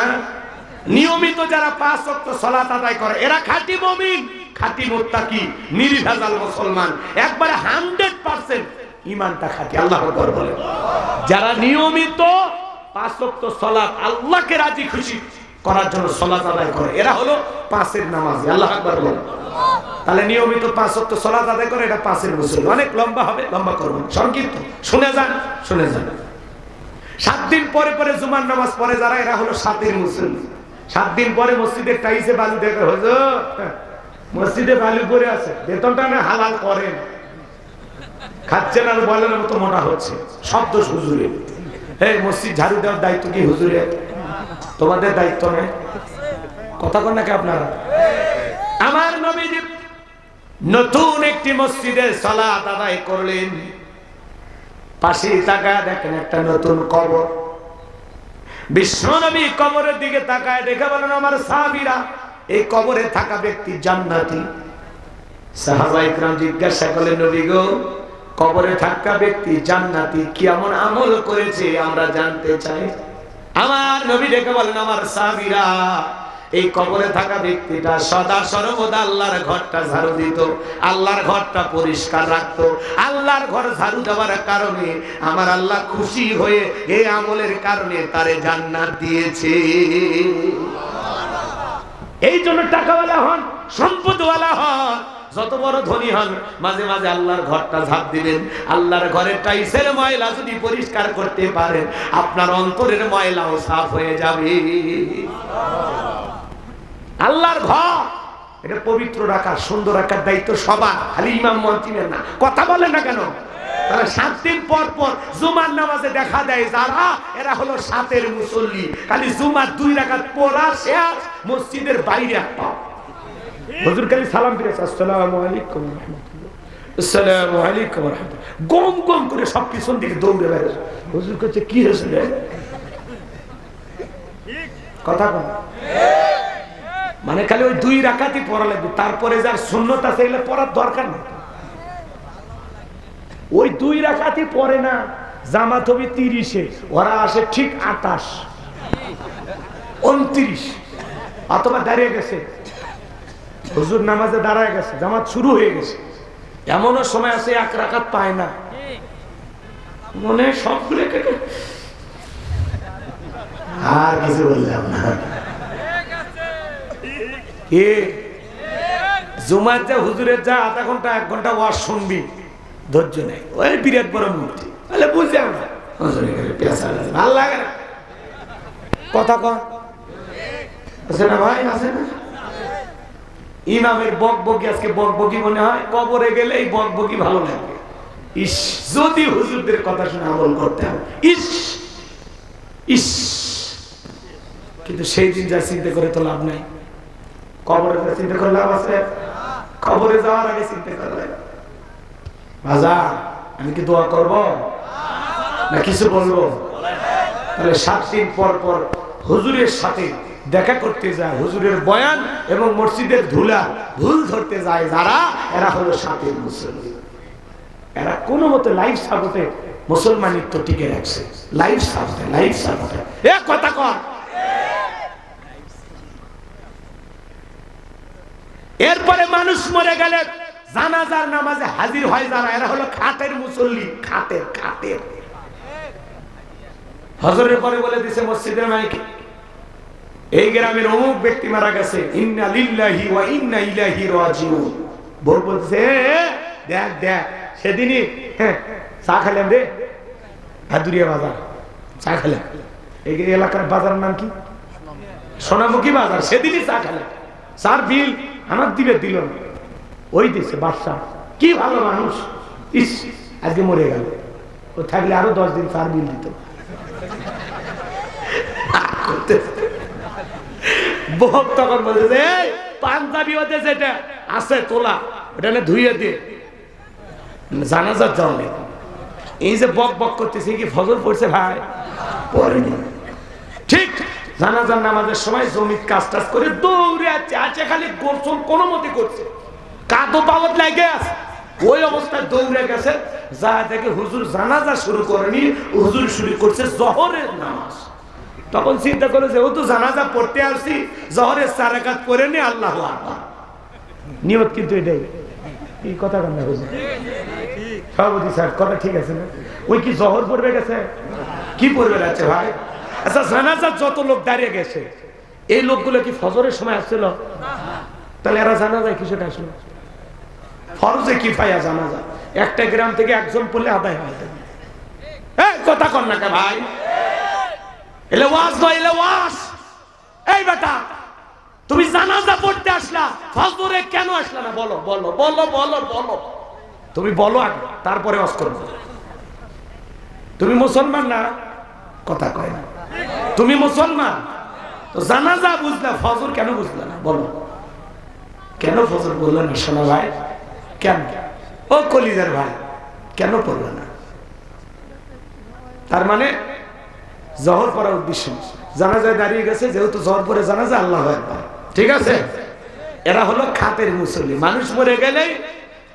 Speaker 1: নিয়মিত যারা 5 ওয়াক্ত সালাত আদায় করে এরা খাঁটি মুমিন, খাঁটি মুত্তাকি, নির্ভেজাল মুসলমান, একবারে 100% ঈমানটা খাঁটি। আল্লাহু আকবার বলেন। যারা নিয়মিত 5 ওয়াক্ত সালাত আল্লাহকে রাজি খুশি করার জন্য সালাত আদায় করে এরা হলো 5-এর নামাজি। আল্লাহু আকবার বলেন। তাহলে নিয়মিত 5 ওয়াক্ত সালাত আদায় করে এটা 5-এর মুসলমান। অনেক লম্বা হবে, লম্বা করব না, সংক্ষিপ্ত শুনে যান, শুনে যান। 7 দিন পরে পরে জুমার নামাজ পড়ে যারা এরা হলো 7-এর মুসলমান। 7 দিন পরে মসজিদে টাইসে বালু দেখে হুজুর মসজিদে বালু পড়ে আছে, বেতনটা না হালাল করেন, খাচ্ছেন আর বলেন মতো মোটা হচ্ছে, শব্দ হুজুরে। এই মসজিদ ঝাড়ু দেওয়ার দায়িত্ব কি হুজুরে? তোমাদের দায়িত্ব নেই? কথা কন নাকি আপনারা? আমার নবীজি নতুন একটি মসজিদে সালাত আদায় করলেন, পাশে তাকায় দেখেন একটা নতুন কবর। বিশ্বনবী কবরের দিকে তাকায় দেখে বলেন আমার সাহাবীরা এই কবরে থাকা ব্যক্তি জান্নাতি। সাহাবায়ে কেরাম জিজ্ঞাসা করলেন নবী গো কবরে থাকা ব্যক্তি জান্নাতি, কি এমন আমল করেছে আমরা জানতে চাই। আমার নবী দেখে বলেন আমার সাহাবীরা এই কবরে থাকা ব্যক্তিটা সদা সর্বদা আল্লাহর ঘরটা ঝাড়ু দিত, আল্লাহর ঘরটা পরিষ্কার রাখতো। আল্লাহর ঘর ঝাড়ু দেওয়ার কারণে আমার আল্লাহ খুশি হয়ে এই আমলের কারণে তারে জান্নাত দিয়েছে। এই জন্য টাকাওয়ালা হন, সম্পদওয়ালা হন, যত বড় ধনী হন, মাঝে মাঝে আল্লাহর ঘরটা ঝাড় দিবেন। আল্লাহর ঘরের টাইসের ময়লা যদি পরিষ্কার করতে পারেন আপনার অন্তরের ময়লাও সাফ হয়ে যাবে। আল্লাহর ঘর এটা পবিত্র রাখার, সুন্দর রাখার দায়িত্ব সবার, খালি ইমাম মুয়াজ্জিনের না। কথা বলেন না কেন? তারা 7 দিন পর পর জুমার নামাজে দেখা দেয় যারা, এরা হলো 7-এর মুসল্লি। খালি জুমার 2 রাকাত পড়া শেষ, মসজিদের বাইরে একটা হুজুর খালি সালাম দিয়েছে আসসালামু আলাইকুম ওয়া রাহমাতুল্লাহ, আসসালামু আলাইকুম ওয়া রাহমাতুল্লাহ, গম গম করে সব পিছন দিকে দৌড়ে বেড়ায়। হুজুর কাছে কি হয়েছে? কথা বল, মানে খালি ওই 2 রাকাতই পড়া লাগবে, তারপরে যার সুন্নত আছে এগুলো পড়ার দরকার নেই। ওই 2 রাকাতই পড়ে না, জামাত হবে 30-এ, ওরা আসে ঠিক 28, 29, অথবা দাঁড়িয়ে গেছে, হুজুর নামাজে দাঁড়ায় গেছে, জামাত শুরু হয়ে গেছে। এমনও সময় আছে 1 রাকাত পায় না, মনে সবগুলো আর কিছু বললাম না। এ জুমার যা হুজুরের যা আধা ঘন্টা 1 ঘন্টা ওয়াজ শুনবি, ধৈর্য নেই। ওই বিরাট বড় মূর্তি, তাহলে বুঝে আমরা ভালো লাগে না কথা কন আছে না ভাই, আছে না? ইমামের বকবকি আজকে বকবকি মনে হয়, কবরে গেলে এই বকবকি ভালো লাগবে। ইস, যদি হুজুরদের কথা শুনে আমল করতে হবে, ইস ইস। কিন্তু সেই দিন যা চিন্তা করে তো লাভ নাই। কবরে যা চিন্তা করে লাভ আছে? কবরে যাওয়ার আগে চিন্তা করবে। বাজার আমি কি দোয়া করব না কিছু বলবো? তাহলে 7 দিন পর পর হুজুরের সাথে দেখা করতে যায়, হুজুরের বয়ান এবং মসজিদের ধুলা ভুল ধরতে যায় যারা, এরা হলো সাথের মুসলমান। এরা কোনো মতে লাইফ সাপোর্টে মুসলমানিত্ব টিকে রাখছে। লাইফ সাপোর্টে, লাইফ সাপোর্টে এ কথা কর। এরপরে মানুষ মরে গেলে জানাজার নামাজে হাজির হয় যারা, এরা হলো খাতের মুসল্লি। খাতের খাতের হজরের পরে বলে দিছে মসজিদের মাইকে, এই গ্রামের অমুক ব্যক্তি মারা গেছে, ইন্না লিল্লাহি ওয়া ইন্না ইলাইহি রাজিউন। বলছে দেখ দেখ সেদিনই চা খেলাম রে, ভাদুরিয়া বাজার চা খেলাম। এই এলাকার বাজার নাম কি? সোনামুখী বাজার। সেদিনই চা খেলাম, চার বিল আমার দিবে, দিল না, ওই দিছে বাদশা। কি ভালো মানুষ, ইস আজকে মরে গেল, ও থাকলে আরো 10 দিন চার বিল দিত। বক তখন বলছে পাঞ্জাবি ওতে যেটা আছে তোলা, ওটা না ধুইয়ে দিয়ে জানাজার যাও নেই। এই যে বক বক করতেছে, কি ফজর পড়ছে ভাই? পড়েনি। ঠিক জানাজার নামাজের সময় জমির কাজ টাজ করে দৌড়ে আছে, আছে খালি গোসল কোনো মতে করছে, কাদো পাবত লাগে আছে, ওই অবস্থায় দৌড়ে গেছে। যা দেখে হুজুর জানাজা শুরু করেনি, হুজুর শুরু করছে জহরের নামাজ। তখন চিন্তা করে যে ও তো জানাজা পড়তে আসছি, জহরের 4 রাকাত পড়ে নি, আল্লাহু আকবার নিয়ত। কিন্তু এটাই এই কথা কান্না হুজুর সভাপতি স্যার কথা ঠিক আছে না? ওই কি জহর পড়বে গেছে? কি পড়বে যাচ্ছে ভাই? আচ্ছা জানাজার যত লোক দাঁড়িয়ে গেছে, এই লোকগুলো কি ফজরের সময় আসছিল? তাহলে এরা জানাজায় কিসের আসলো? ফরজে কিফায়া জানাজা, একটা গ্রাম থেকে একজন পড়লে আদায় হয়। এই কথা কর না কে ভাই? এলে ওয়াজ নয়, এলে ওয়াজ। এই বেটা তুমি জানাজা পড়তে আসলা, ফজরে কেন আসলা না? বলো বলো বলো বলো বলো, তুমি বলো আগে, তারপরে ওয়াজ করব। তুমি মুসলমান না? কথা কয় না। তুমি মুসলমান তো জানাজা বুঝলা, ফজর কেন বুঝলা না? বলো কেন ফজর বললেন না? শোনা ভাই কেন? ও কলিজার ভাই কেন পড়লো না? তার মানে জহর পড়ার উদ্দেশ্য, জানাজায় দাঁড়িয়ে গেছে, যেহেতু জহর পরে জানাজা, আল্লাহু আকবার। ঠিক আছে, এরা হলো খাতের মুসল্লি। মানুষ মরে গেলে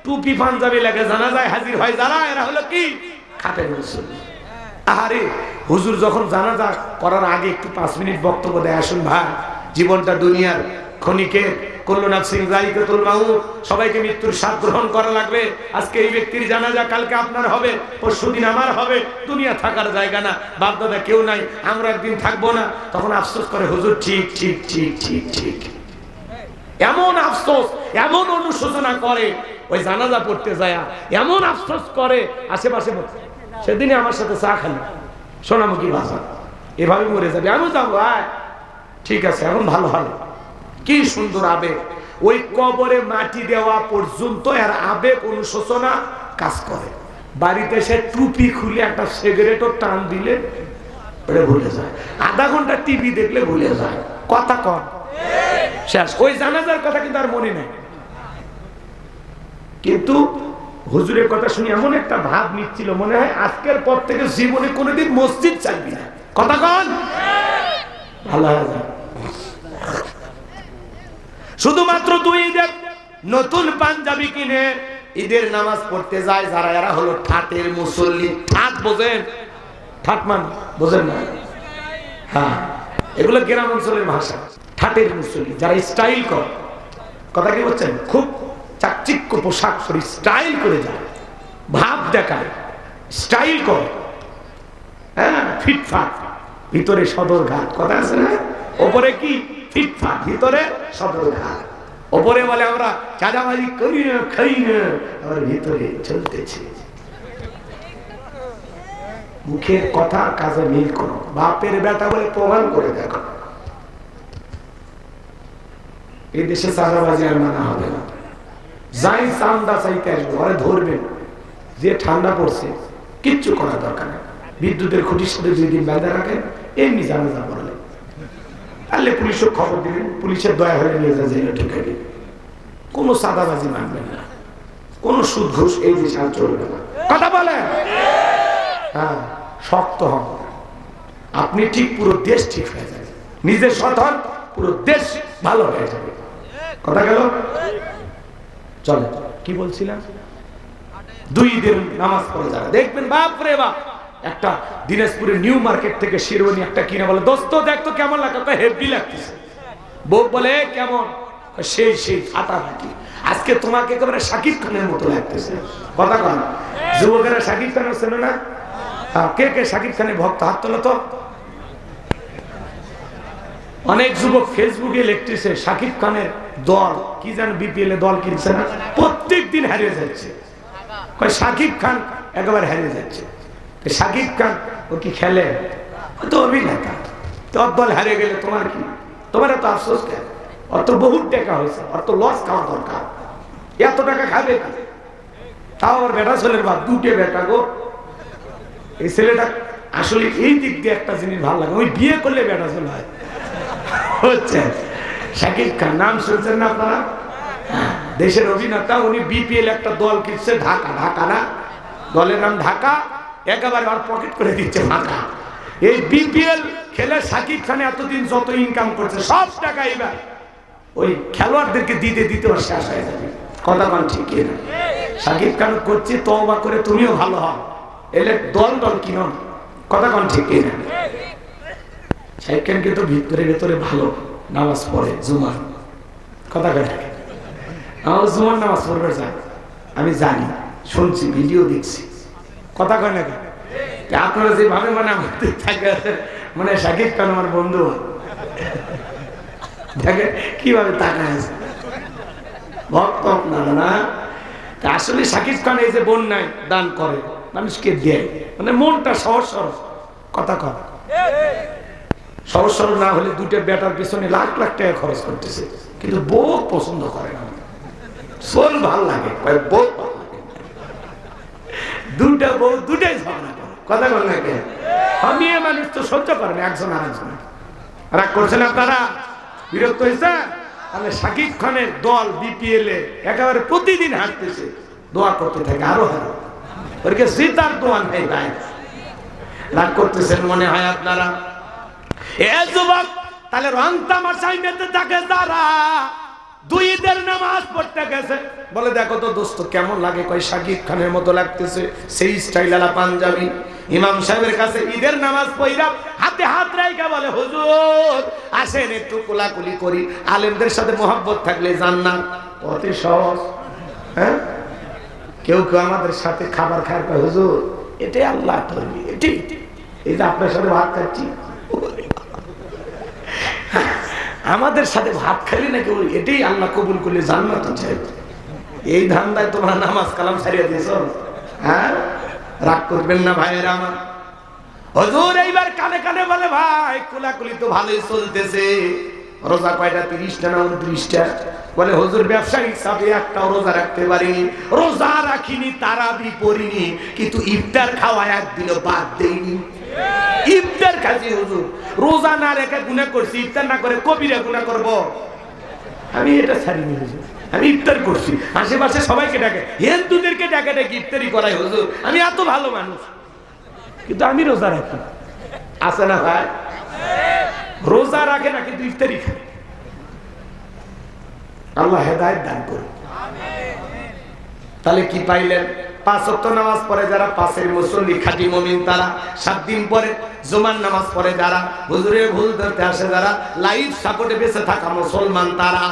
Speaker 1: টুপি পাঞ্জাবি লাগে জানাজায় হাজির হয় যারা, এরা হলো কি? খাতের মুসল্লি। আরে হুজুর যখন জানাজা করার আগে একটু 5 মিনিট বক্তব্য দেয়, আসুন ভাই, জীবনটা দুনিয়ার ক্ষণিকের, কুল্লু নাফসিন যায়িকাতুল মাউত, সবাইকে মৃত্যুর স্বাদ গ্রহণ করা লাগবে। আজকে এই ব্যক্তির জানাজা, কালকে আপনার হবে, পরশুদিন আমার হবে। দুনিয়া থাকার জায়গা না, বাপ দাদা কেউ নাই, আমরা একদিন থাকবো না। তখন আফসোস করে হুজুর ঠিক ঠিক ঠিক ঠিক ঠিক, এমন আফসোস, এমন অনুশোচনা করে ওই জানাজা পড়তে যায়, এমন আফসোস করে আশেপাশে। সেদিনই আমার সাথে চা খালি, সোনামুখী বাজার, এভাবে মরে যাবে, আমি যাবো। ঠিক আছে, এখন ভালো হলো। কি সুন্দর আবেগ, ওই কবরে মাটি দেওয়া পর্যন্ত এর আবেগ অনুশোচনা কাজ করে। বাড়িতে সে টুপি খুলে একটা সিগারেটও টান দিলে ওটা ভুলে যায়, আধা ঘন্টা টিভি দেখলে ভুলে যায়। কথা কম শেষ, ওই জানাজার কথা কিন্তু আর মনে নাই। কিন্তু হুজুরের কথা শুনে এমন একটা ভাব নিচ্ছিল, মনে হয় আজকের পর থেকে জীবনে কোনোদিন মসজিদ চাইবি না। কথা কন ভালো হয়। শুধুমাত্র 2 ঈদের নতুন পাঞ্জাবি কিনে ঈদের নামাজ পড়তে যায় যারা, এরা হলো ঠাটের মুসল্লি। ঠাট বোঝেন? ঠাট মান বোঝেন না? হ্যাঁ, এগুলো গ্রাম অঞ্চলের ভাষা। ঠাটের মুসল্লি যারা স্টাইল করে, কথা কি বলছেন? খুব চাকচিক্য পোশাক পরে স্টাইল করে যায়, ভাব দেখায়, স্টাইল করে। হ্যাঁ, ফিটফাট, ভিতরে সদরঘাট। কথা আছে না? ওপরে কি ফিটফাট, ভিতরে সদরঘাট। ওপরে বলে আমরা চাঁদাবাজি করি না, খাই না, আবার ভিতরে চলতেছে। মুখের কথা কাজে মিল করো। বাপের বেটা বলে প্রমাণ করে দেখো। এই দেশে চাঁদাবাজি আর মানা হবে না। যাই চান্দা চাইতে আসবে ওরা ধরবেন, যে ঠান্ডা পড়ছে কিচ্ছু করার দরকার নেই। বিদ্যুতের খুঁটির সাথে 2 দিন বেঁধে রাখেন, এমনি জানাজা পড়লে তাহলে পুলিশও খবর দিবেন, পুলিশের দয়া হলে নিয়ে যা জেলে ঢুকে দিন। কোনো চাঁদাবাজি মানবেন না, কোনো সুদ ঘুষ এই দেশে আর চলবে না। কথা বলেন? হ্যাঁ, শক্ত হন। আপনি ঠিক, পুরো দেশ ঠিক হয়ে যাবে। নিজে সৎ হন, পুরো দেশ ভালো হয়ে যাবে। কথা গেল? চলে, কি বলছিলাম? 2 দিন নামাজ পড়ে যারা দেখবেন, বাপ রে বাপ, একটা দিনাজপুরের নিউ মার্কেট থেকে শিরোনি একটা কিনে বলে, দোস্ত দেখ তো কেমন লাগে, হেভি লাগতেছে। বউ বলে কেমন? সেই সেই ফাটাফাটি। আজকে তোমাকে একেবারে শাকিব খানের মতো লাগতেছে। কথা কন, যুবকেরা শাকিব খান হচ্ছেন না? কে কে শাকিব খানের ভক্ত হাত তোলো তো। অনেক যুবক ফেসবুকে লিখতেছে শাকিব খানের দল কি যেন বিপিএল এ দল কিনছে না, প্রত্যেক দিন হারিয়ে যাচ্ছে। শাকিব খান একেবারে হারিয়ে যাচ্ছে। শাকিব খান ও কি খেলে? ও তো অভিনেতা। তোর দল হারিয়ে গেলে তোমার কি? তোমার এত আফসোস কেন? অত বহুত টাকা হয়েছে, অত লস খাওয়া দরকার। এত টাকা খাবে না। তাও আমার বেটা ছেলের বাদ, 2টে বেটা গো। এই ছেলেটা আসলে এই দিক দিয়ে একটা জিনিস ভালো লাগে, ওই বিয়ে করলে বেটা ছেলে হয় হচ্ছে। শাকিব খান নাম শুনছেন না আপনারা? দেশের অভিনেতা, উনি বিপিএল একটা দল কিনছে, ঢাকা। ঢাকা না, দলের নাম ঢাকা। একেবারে আর পকেট করে দিচ্ছে ফাঁকা। এই বিপিএল খেলে শাকিব খান এতদিন যত ইনকাম করছে সব টাকা এবার ওই খেলোয়াড়দেরকে দিতে দিতে শেষ হয়ে যাবে। কথা কন ঠিক কিনা? শাকিব খান করছে, তওবা করে তুমিও ভালো হও, এলে দল দল কিনো। কথা কন ঠিক কিনা? শাকিব খান কিন্তু ভিতরে ভেতরে ভালো নামাজ পড়ে, জুমার। কথা কয় আমার জুমার নামাজ পড়বে যায়, আমি জানি, শুনছি, ভিডিও দেখছি। কথা কয় না কেন? আপনারা যেভাবে মানে আমাদের থাকে, মানে শাকিব খান আমার বন্ধু, দেখে কিভাবে তাকায় আছে ভক্ত আপনারা না। আসলে শাকিব খান এই যে বন্যায় দান করে, মানুষকে দেয়, মানে মনটা সহজ সরল। কথা কর, সহজ সরল না হলে 2টে বেটার পিছনে লাখ লাখ টাকা খরচ করতেছে, কিন্তু বউ পছন্দ করে না। সোল ভাল লাগে, বউ ভাল লাগে। 2টা বউ 2টাই ঝগড়া করে। কথা বল না কেন? আমি মানুষ তো সহ্য করে না, একজন আরেকজন রাগ করছেন আপনারা, বিরক্ত হয়েছে। তাহলে শাকিব খানের দল বিপিএল এ একেবারে প্রতিদিন হাঁটতেছে, দোয়া করতে থাকে আরো হারো, ওরকে জিতার দোয়া নেই ভাই। রাগ করতেছেন মনে হয় আপনারা। এ যুবক, তাহলে রং তামাশায় মেতে থাকে যারা 2 ঈদের নামাজ পড়তে গেছে, বলে দেখো তো দোস্ত কেমন লাগে? কয় শাকিব খানের মতো লাগতেছে, সেই স্টাইল আলা পাঞ্জাবি। ইমাম সাহেবের কাছে ঈদের নামাজ পড়া হাতে হাত রাইখা বলে, হুজুর আসেন একটু কোলাকুলি করি। আলেমদের সাথে মহব্বত থাকলে জান্নাত অতি সহজ। হ্যাঁ, কেউ কেউ আমাদের সাথে খাবার খায়, কয় হুজুর এটাই আল্লাহ ধরবি, এটাই এই যে আপনার সাথে ভাত খাচ্ছি, আমাদের সাথে ভাত খাইলে নাকি এটাই আল্লাহ কবুল করলে জান্নাত চাই। এই ধান্দায় তোমরা নামাজ কালাম ছাড়িয়ে দিয়েছ। হ্যাঁ, রাগ করবেন না ভাইয়েরা আমার। হুজুর এইবার কানে কানে বলে, ভাই কোলাকুলি তো ভালোই চলতেছে, রোজা কয়টা? 30টা না 29টা? বলে হুজুর ব্যবসার হিসাবে একটাও রোজা রাখতে পারিনি, রোজা রাখিনি, তারাবি পড়িনি, কিন্তু ইফতার খাওয়া একদিনও বাদ দেইনি। ইফতার খাচ্ছি হুজুর, রোজা না রেখে গুনাহ করছি, ইফতার না করে কবিরা গুনাহ করব? আমি এটা ছাড়িনি হুজুর, আমি ইফতার করছি। আশেপাশে সবাইকে ডাকে, হিন্দুদেরকে ডাকে ডাকে ইফতারি করাই হুজুর, আমি এত ভালো মানুষ, কিন্তু আমি রোজা রাখি। আছে না ভাই? রোজা রাখে না কিন্তু ইফতারি খায়। আল্লাহ হেদায়েত দান করুন। তাহলে কি পাইলেন? 5 ওয়াক্ত নামাজ পড়ে যারা, 5-এর মুসল্লি খাঁটি মুমিন তারা, 7 দিন পরে জুমার নামাজ পড়ে যারা, হুজুরের ভুল ধরতে আসে যারা, লাইফ সাপোর্টে বেঁচে থাকা মুসলমান তারা।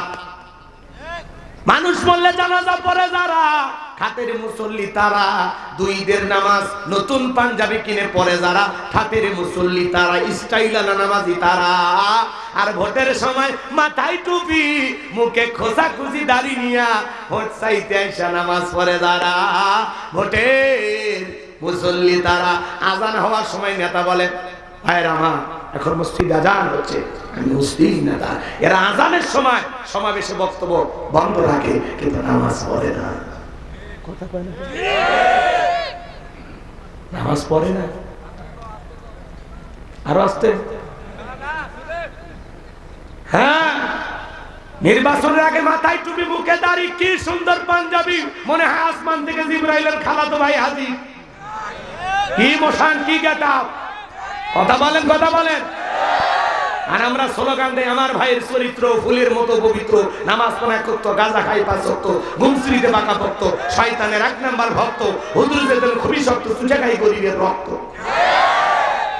Speaker 1: মানুষ বললে জানাজা পড়ে যারা, খাতের মুসল্লি তারা, দুই ঈদের নামাজ নতুন পাঞ্জাবি কিনে পড়ে যারা, খাতের মুসল্লি তারা, স্টাইলানা নামাজি তারা। আর ভোটের সময় মাথায় টুপি, মুখে খোঁজাখুঁজি দাড়ি নিয়া ভোট চাইতে আইসা নামাজ পড়ে যারা, ভোটের মুসল্লি তারা। আজান হওয়ার সময় নেতা বলে, ভাইরা আমার এখন মসজিদে আজান হচ্ছে, আমি মুসলিম নেতা। এরা আজানের সময় সমাবেশে বক্তব্য বন্ধ রাখে, কিন্তু নামাজ পড়ে না। কথা কয় না, নামাজ পড়ে না। আরো আসতে, হ্যাঁ, নির্বাচনের আগে মাথায় টুপি, মুখে দাড়ি, কি সুন্দর পাঞ্জাবি, মনে হয় আসমান থেকে জিবরাইলের খালাতো ভাই হাজির। কি মোশান, কি গেটআপ! কথা বলেন, কথা বলেন। আর আমরা স্লোগান দেই, আমার ভাইয়ের চরিত্র ফুলের মতো পবিত্র, নামাজ পড়া করতো, গাঁজা খাই 5 ওয়াক্ত, ঘুমসুরিতে বাঁকা ভক্ত, শয়তানের 1 নাম্বার ভক্ত, হুজুর যেতেন খুবই শক্ত, চুষে খাই গরিবের রক্ত।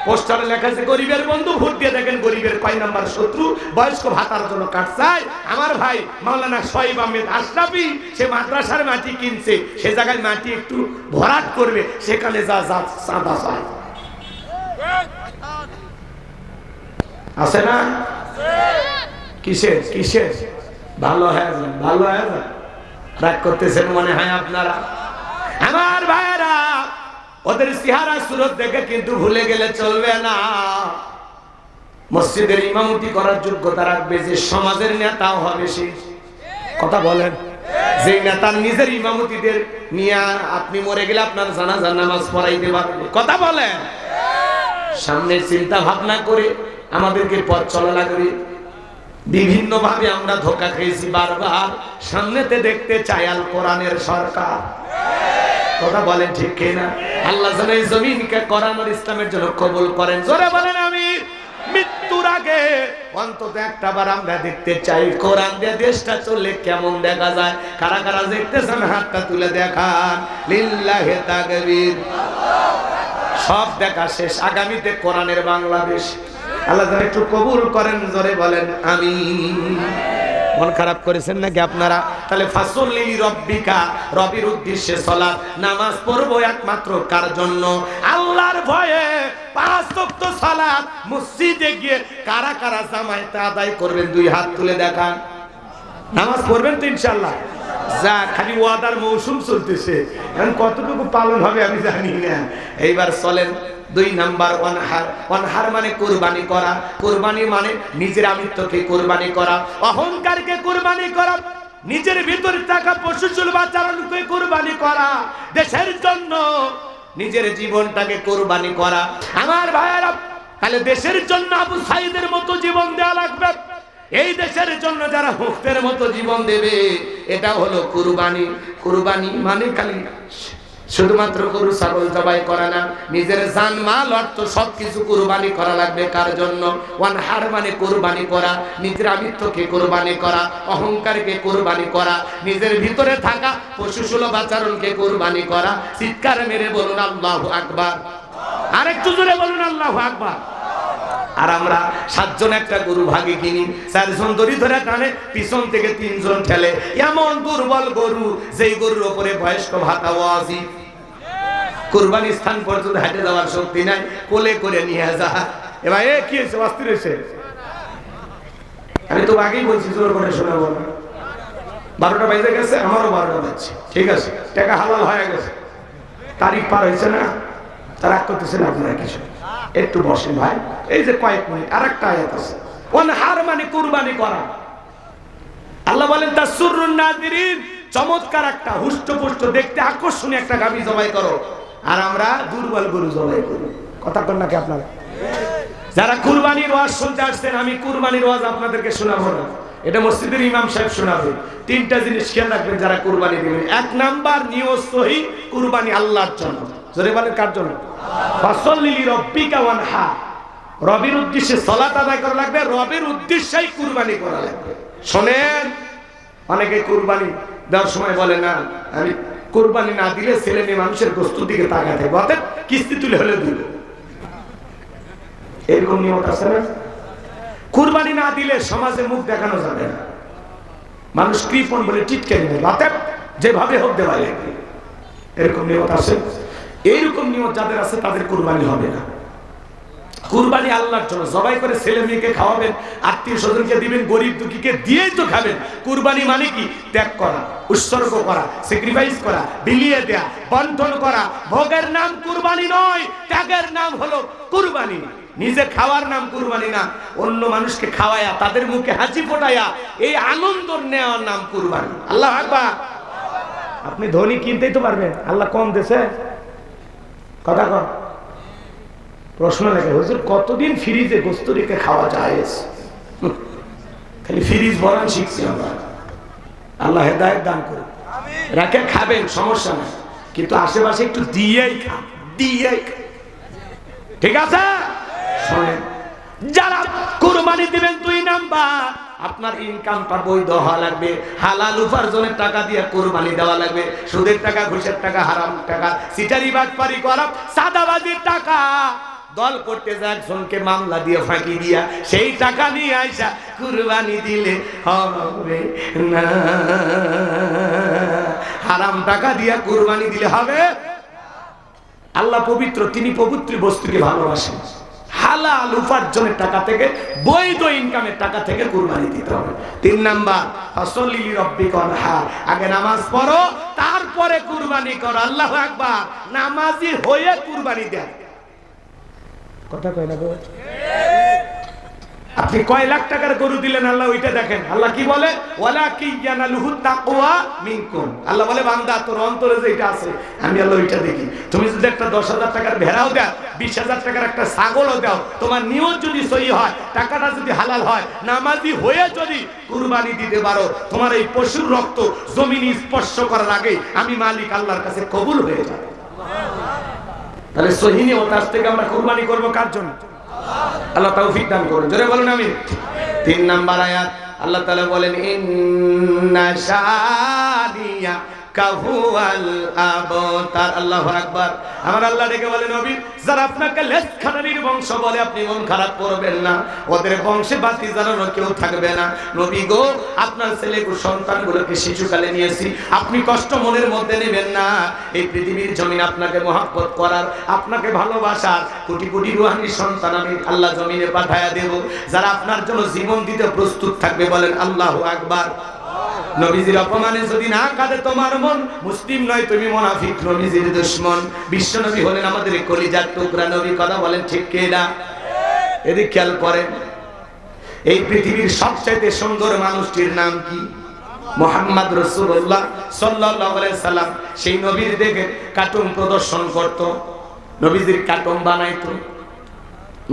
Speaker 1: পোস্টারে লেখা আছে গরিবের বন্ধু, ভোট দিয়ে দেখেন গরিবের কয় নাম্বার শত্রু, বয়স্ক ভাতার জন্য কাট চায়। আমার ভাই মাওলানা শোয়েব আহমেদ আশরাফি, সে মাদ্রাসার মাটি কিনছে, সে জায়গায় মাটি একটু ভরাট করবে, সেখানে যা যা চাঁদা চায়। আছে না? কিসের কিসের? ভালো হয়ে যান, ভালো হয়ে যান। রাগ করতেছেন মনে হয় আপনারা। আমার ভাইরা, ওদের চেহারা সুরত দেখে কিন্তু ভুলে গেলে চলবে না। মসজিদের ইমামতি করার যোগ্যতা রাখবে যে সমাজের নেতাও হবে সে। কথা বলেন। যে নেতা নিজের ইমামতিদের নিয়ে আপনি মরে গেলে আপনার জানাজার নামাজ পড়াইতে পারবে। কথা বলেন। সামনে চিন্তা ভাবনা করে আমাদেরকে পথ চলা লাগবে। বিভিন্ন ভাবে আমরা ধোঁকা খেয়েছি বারবার, সামনেতে দেখতে চাই আল কোরআনের সরকার। কথা বলেন ঠিক কিনা? আল্লাহ যেন এই জমিনকে কোরআন আর ইসলামের জন্য কবুল করেন। জোরে বলেন আমিন। মৃত্যুর আগে অন্তত একটাবার আমরা দেখতে চাই কোরআন দিয়ে দেশটা চললে কেমন দেখা যায়। কারা কারা দেখতেছেন হাতটা তুলে দেখান। লিল্লাহি তাকবীর। সব দেখা শেষ, আগামীতে কোরআনের বাংলাদেশ আল্লাহ যেন একটু কবুল করেন। জোরে বলেন আমিন। মন খারাপ করেছেন নাকি আপনারা? তাহলে ফাসল্লি লিরাব্বিকা, রবির উদ্দেশ্যে সালাত, নামাজ পড়বো একমাত্র কার জন্য? আল্লাহর ভয়ে 5 ওয়াক্ত সালাত মসজিদে গিয়ে কারা কারা জামায়াতে আদায় করবেন? 2 হাত তুলে দেখান। নামাজ পড়বেন তো ইনশাআল্লাহ? যা খালি ওয়াদার মৌসুম চলতেছে, এখন কতটুকু পালন হবে আমি জানি না। এইবার চলেন 2 নাম্বার ওয়ানহার। ওয়ানহার মানে কুরবানি করা। কুরবানি মানে নিজের আমিত্বকে কুরবানি করা, অহংকারকে কুরবানি করা, নিজের ভিতরে থাকা পশুসুল বাচারণকে কুরবানি করা, দেশের জন্য নিজের জীবনটাকে কুরবানি করা। আমার ভাইয়েরা, তাহলে দেশের জন্য আবু সাইদের মতো জীবন দেওয়া লাগবে। এই দেশের জন্য যারা হুফতের মতো জীবন দেবে, এটা হলো কুরবানি। কুরবানি মানে খালি শুধুমাত্র গরু ছাগল জবাই করা না, নিজের জান মাল অর্থ সবকিছু কুরবানি করা লাগবে। কার জন্য? ওয়ানহার মানে কুরবানি করা, নিজের আমিত্বকে কুরবানি করা, অহংকারকে কুরবানি করা, নিজের ভিতরে থাকা পশুসুলভ আচরণকে কুরবানি করা। চিৎকার মেরে বলুন আল্লাহু আকবার। আরেকটু জোরে বলুন আল্লাহু আকবার। আর আমরা 7 জন একটা গরু ভাগে কিনি, 4 জন দড়ি ধরে টানে, পিছন থেকে 3 জন ঠেলে। এমন দুর্বল গরু, যেই গরুর উপরে বয়স্ক ভাতা ওয়াজিব, কুরবানি স্থান পর্যন্ত হেঁটে যাওয়ার শক্তি নাই, কোলে করে নিয়ে যা। এবার এ কি হয়েছে? অস্থির হয়েছে। আমি তো আগেই বলছি, জোর করে শোনাবো না। 12টা বাজে গেছে, আমারও 12টা বাজছে। ঠিক আছে, টাকা হালাল হয়ে গেছে, তারিখ পার হয়েছে না? তারা করতেছেন আপনারা কিছু? একটু বসেন ভাই, এই যে কয়েক মিনিট। আরেকটা আয়াত আছে, ওয়ানহার মানে কুরবানি করা। আল্লাহ বলেন তাসুরুন নাযিরিন, চমৎকার একটা হুষ্টপুষ্ট দেখতে আকর্ষণীয় একটা গাভী জবাই করো। আর আমরা দুর্বল গরু জবাই করি। কথা বলেন নাকি আপনারা? যারা কুরবানির ওয়াজ শুনতে আসছেন, আমি কুরবানির ওয়াজ আপনাদেরকে শোনাবো না, এটা মসজিদের ইমাম সাহেব শোনাবে। 3টা জিনিস খেয়াল রাখবেন যারা কুরবানি দিবেন। 1 নাম্বার, নিয়ত সহিহ, কুরবানি আল্লাহর জন্য। জোরে বলেন কার জন্য? ফাসল্লি লিরাব্বিকা ওয়ানহার, রবির উদ্দেশ্যে সালাত আদায় করা লাগবে, রবির উদ্দেশ্যেই কুরবানি করা লাগবে। শুনেন, অনেকে কুরবানি দেওয়ার সময় বলে না, আমি কুরবানি না দিলে ছেলে মেয়ে মানুষের গোশতের দিকে তাকায় থাকবে, অর্থাৎ কিস্তি তুলে হলে দিব। এরকম নিয়ম আছে না? কুরবানি না দিলে সমাজে মুখ দেখানো যাবে না। মানুষ কৃপণ বলে টিটকে নেবে, রাতে যেভাবে হোক দেওয়া লাগবে, এরকম নিয়ত আছে। এইরকম নিয়ত যাদের আছে তাদের কুরবানি হবে না। কুরবানি আল্লাহর জন্য, জবাই করে ছেলে মেয়েকে খাওয়াবেন, আত্মীয় স্বজনকে দিবেন, গরিব দুঃখীকে দিয়েই তো খাবেন। কুরবানি মানে কি? ত্যাগ করা, উৎসর্গ করা, স্যাক্রিফাইস করা, বিলিয়ে দেয়া, বন্টন করা। ভোগের নাম কুরবানি নয়, ত্যাগের নাম হলো কুরবানি। নিজে খাওয়ার নাম কুরবানি না, অন্য মানুষকে খাওয়ায়া তাদের মুখে হাসি ফোটায়া এই আনন্দ নেওয়ার নাম কুরবানি। আল্লাহু আকবার। আপনি ধনী কিনতেই তো পারবেন, আল্লাহ কম দেশে কথা কর। প্রশ্ন লাগে, হুজুর কতদিন ফ্রিজে গোস্ত রেখে খাওয়া যায়? খালি ফ্রিজ ভরান শিখছি আমরা। আল্লাহ হেদায়েত দান করে, রাখে খাবেন সমস্যা নাই, কিন্তু আশেপাশে একটু দিয়েই খা, দিয়েই খা, ঠিক আছে? শোনেন, যারা কুরবানি দিবেন 2 নাম্বার, আপনার ইনকামটা বৈধ হওয়া লাগবে, হালাল উপার্জনের টাকা দিয়ে কুরবানি দেওয়া লাগবে। সুদের টাকা, ঘুষের টাকা, হারাম টাকা, সিটারি বাটপারি করা, সাদাবাজির টাকা দল করতে যায়, একজনকে মামলা দিয়ে ফাঁকি দিয়া সেই টাকা নিয়ে আইসা কুরবানি দিলে হবে না। হারাম টাকা দিয়া কুরবানি দিলে হবে। আল্লাহ পবিত্র, তিনি পবিত্র বস্তুকে ভালোবাসেন। হালাল উপার্জনের টাকা থেকে, বৈধ ইনকামের টাকা থেকে কুরবানি দিতে হবে। 3 নাম্বার, ফাসল্লি লিরাব্বিকা ওয়ানহার, আগে নামাজ পড়ো তারপরে কুরবানি করো। আল্লাহু আকবার। নামাজি হয়ে কুরবানি দেন। কথা কয় না গো? আপনি কয় লাখ টাকার গরু দিলেন, আল্লাহ ওইটা দেখেন। আল্লাহ কি বলে? ওয়ালাকি ইয়ানালুহু তাকওয়া মিনকুম। আল্লাহ বলে, বান্দা তোর অন্তরে যেটা আছে আমি আল্লাহ ওইটা দেখি। তুমি যদি একটা 10,000 টাকার ভেড়াও দাও, 20,000 টাকার একটা ছাগলও দাও, তোমার নিয়ত যদি সহি হয়, টাকাটা যদি হালাল হয়, নামাজি হয়ে যদি কুরবানি দিতে পারো, তোমার এই পশুর রক্ত জমিন স্পর্শ করার আগে আমি মালিক আল্লাহর কাছে কবুল হয়ে যাবে। তাহলে সহি নিয়ত থেকে আমরা কুরবানি করব কার জন্য? আল্লাহ তৌফিক দান করুন, জোরে বলুন আমিন। 3 নাম্বার আয়াত আল্লাহ তাআলা বলেন, ইন্না শানিয়া কাহুয়াল আবতার। আল্লাহু আকবার। আমার আল্লাহ ডেকে বলেন, নবী যারা আপনাকে লেশখানারির বংশ বলে আপনি মন খারাপ করবেন না, ওদের বংশে বাতি জ্বালানো কেউ থাকবে না। নবী গো, আপনার ছেলে সন্তানগুলোকে শিশুকালে নিয়েছি, আপনি কষ্ট মনের মধ্যে নেবেন না। এই পৃথিবীর জমিন আপনাকে মহব্বত করার, আপনাকে ভালোবাসার কোটি কোটি রূহানি সন্তান আমি আল্লাহ জমিনে পাঠায়া দেব, যারা আপনার জন্য জীবন দিতে প্রস্তুত থাকবে। বলেন আল্লাহু আকবার। নবীজির অপমানে যদি না কাঁদে তোমার মন, মুসলিম নয় তুমি মুনাফিক, নবীজির দুশমন। বিশ্ব নবী হলেন আমাদের কলিজার টুকরা নবী। কথা বলেন ঠিক কি না? এদিকে খেয়াল করেন, এই পৃথিবীর সবচেয়ে সুন্দর মানুষটির নাম কি? মুহাম্মদ রাসূলুল্লাহ সাল্লাল্লাহু আলাইহি সাল্লাম। সেই নবীর দেখে কার্টুন প্রদর্শন করত, নবীজির কার্টুন বানাইতো।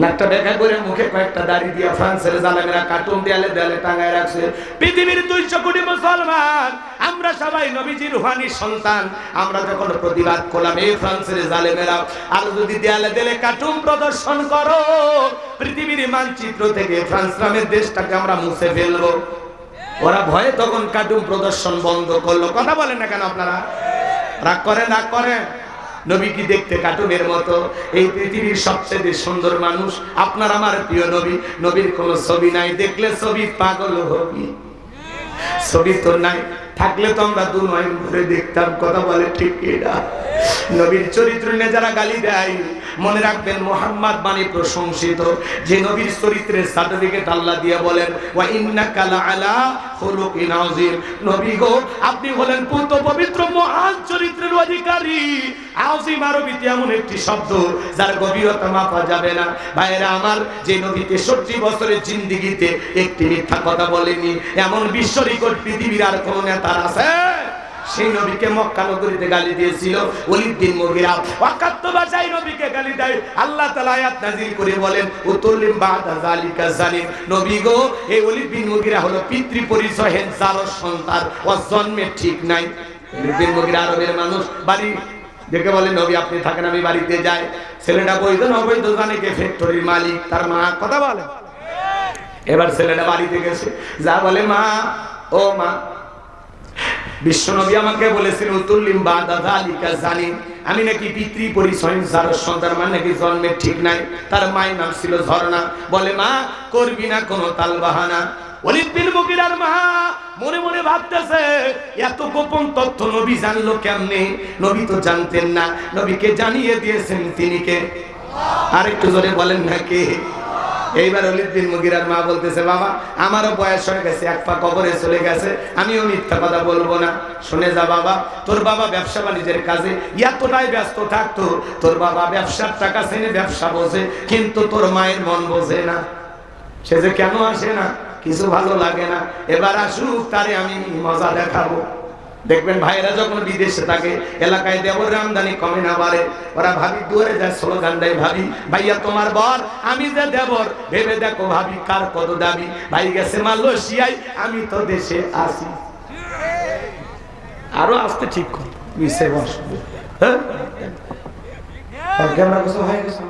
Speaker 1: নাকটা দেখা করে মুখে কয়েকটা দাড়ি দিয়া ফ্রান্সের জালেমেরা কার্টুন দেয়ালে দেয়ালে টাঙায় রাখছে। পৃথিবীর 200 কোটি মুসলমান আমরা সবাই নবীজির রূহানি সন্তান। আমরা যখন প্রতিবাদ করলাম, এই ফ্রান্সের জালেমেরা আর যদি দেয়ালে দেয়ালে কার্টুন প্রদর্শন করো, পৃথিবীর মানচিত্র থেকে ফ্রান্স নামের দেশটাকে আমরা মুছে ফেলবো। ওরা ভয়ে তখন কার্টুন প্রদর্শন বন্ধ করলো। কথা বলেন না কেন আপনারা? রাগ করেন, রাগ করেন। নবী কি দেখতে কার্টুনের মতো? এই পৃথিবীর সবচেয়ে সুন্দর মানুষ আপনার আমার প্রিয় নবী। নবীর কোনো ছবি নাই, দেখলে ছবি পাগল হবি। ছবি তো নাই, থাকলে তো আমরা 2 নয়ন ভরে দেখতাম। কথা বলে ঠিক কিনা? নবীর চরিত্র নিয়ে যারা গালি দেয়, মনে রাখবেন মুহাম্মদ মানে প্রশংসিত। যে নবীর চরিত্রের সার্টিফিকেট আল্লাহ দিয়ে বলেন, ওয়া ইন্নাকা লাআলা খুলুকিন আযীম। নবী গো, আপনি হলেন পূত পবিত্র মহান চরিত্রের অধিকারী। আযীম আরবিতে এমন একটি শব্দ যার গভীরতা মাপা যাবে না। ভাইরা আমার, যে নবী 63 বছরের জিন্দেগিতে একটি মিথ্যা কথা বলেনি, এমন বিশ্ব রেকর্ড পৃথিবীর আর কোন নেতা আছে? সেই নবীকে মক্কা নগরীতে গালি দিয়েছিল ওলীদ বিন মুগীরা। ওয়াকাত্ত ভাষায় নবীকে গালি দেয়। আল্লাহ তাআলা আয়াত নাযিল করে বলেন, উতুল্লিম বাদা যালিকা জালিম। নবী গো, এই ওলীদ বিন মুগীরা হলো পিতৃ পরিচয়হীন জারজ সন্তান, ও জন্মে ঠিক নাই। ওলীদ বিন মুগীরা আরবের মানুষ। বাড়ি দেখে বলে, নবী আপনি থাকেন, আমি বাড়িতে যাই। ছেলেটা বৈধ না অবৈধ জানে কে? ফ্যাক্টরির মালিক, তার মা। কথা বলে। এবার ছেলেটা বাড়িতে গেছে, যা বলে, মা ও মা, বিশ্বনবী আমাকে বলেছেন উতুল্লিম বাদা যালিকা জালিম, আমি নাকি পিতৃ পরিচয়হীন জারজ সন্তান, মানে নাকি জন্মের ঠিক নাই। তার মায়ের নাম ছিল ঝর্ণা। বলে, মা করবি না কোনো তালবাহানা। ওয়ালিদ বিন মুগিরার মা মনে মনে ভাবতেছে এত গোপন তথ্য নবী জানলো কেমনে? নবী তো জানতেন না, নবীকে জানিয়ে দিয়েছেন তিনি কে? আর একটু জোরে বলেন না কে? এইবার ওয়ালিদ বিন মুগিরার মা বলতেছে, বাবা আমারও বয়স হয়ে গেছে, এক পা কবরে চলে গেছে, আমিও মিথ্যা কথা বলবো না। শুনে যা বাবা, তোর বাবা ব্যবসা বাণিজ্যের কাজে এতটাই ব্যস্ত থাকতো, তোর বাবা ব্যবসার টাকা ছেড়ে ব্যবসা বোঝে, কিন্তু তোর মায়ের মন বোঝে না। সে যে কেন আসে না, কিছু ভালো লাগে না, এবার আসুক, তারে আমি মজা দেখাবো। দেখবেন ভাইরা যখন বিদেশে থাকে, এলাকায় দেবর আমদানি কমে না বাড়ে, ওরা ভাবি দুয়ারে যায় স্লোগান দেয়, ভাবি ভাইয়া তোমার বর, আমি যে দেবর, ভেবে দেখো ভাবি কার কত দাবি, ভাই গেছে মালয়েশিয়ায়, আমি তো দেশে আসি। আরো আসতে ঠিক কর মিশে বসবে, হ্যাঁ ক্যামেরা হয়ে গেছে।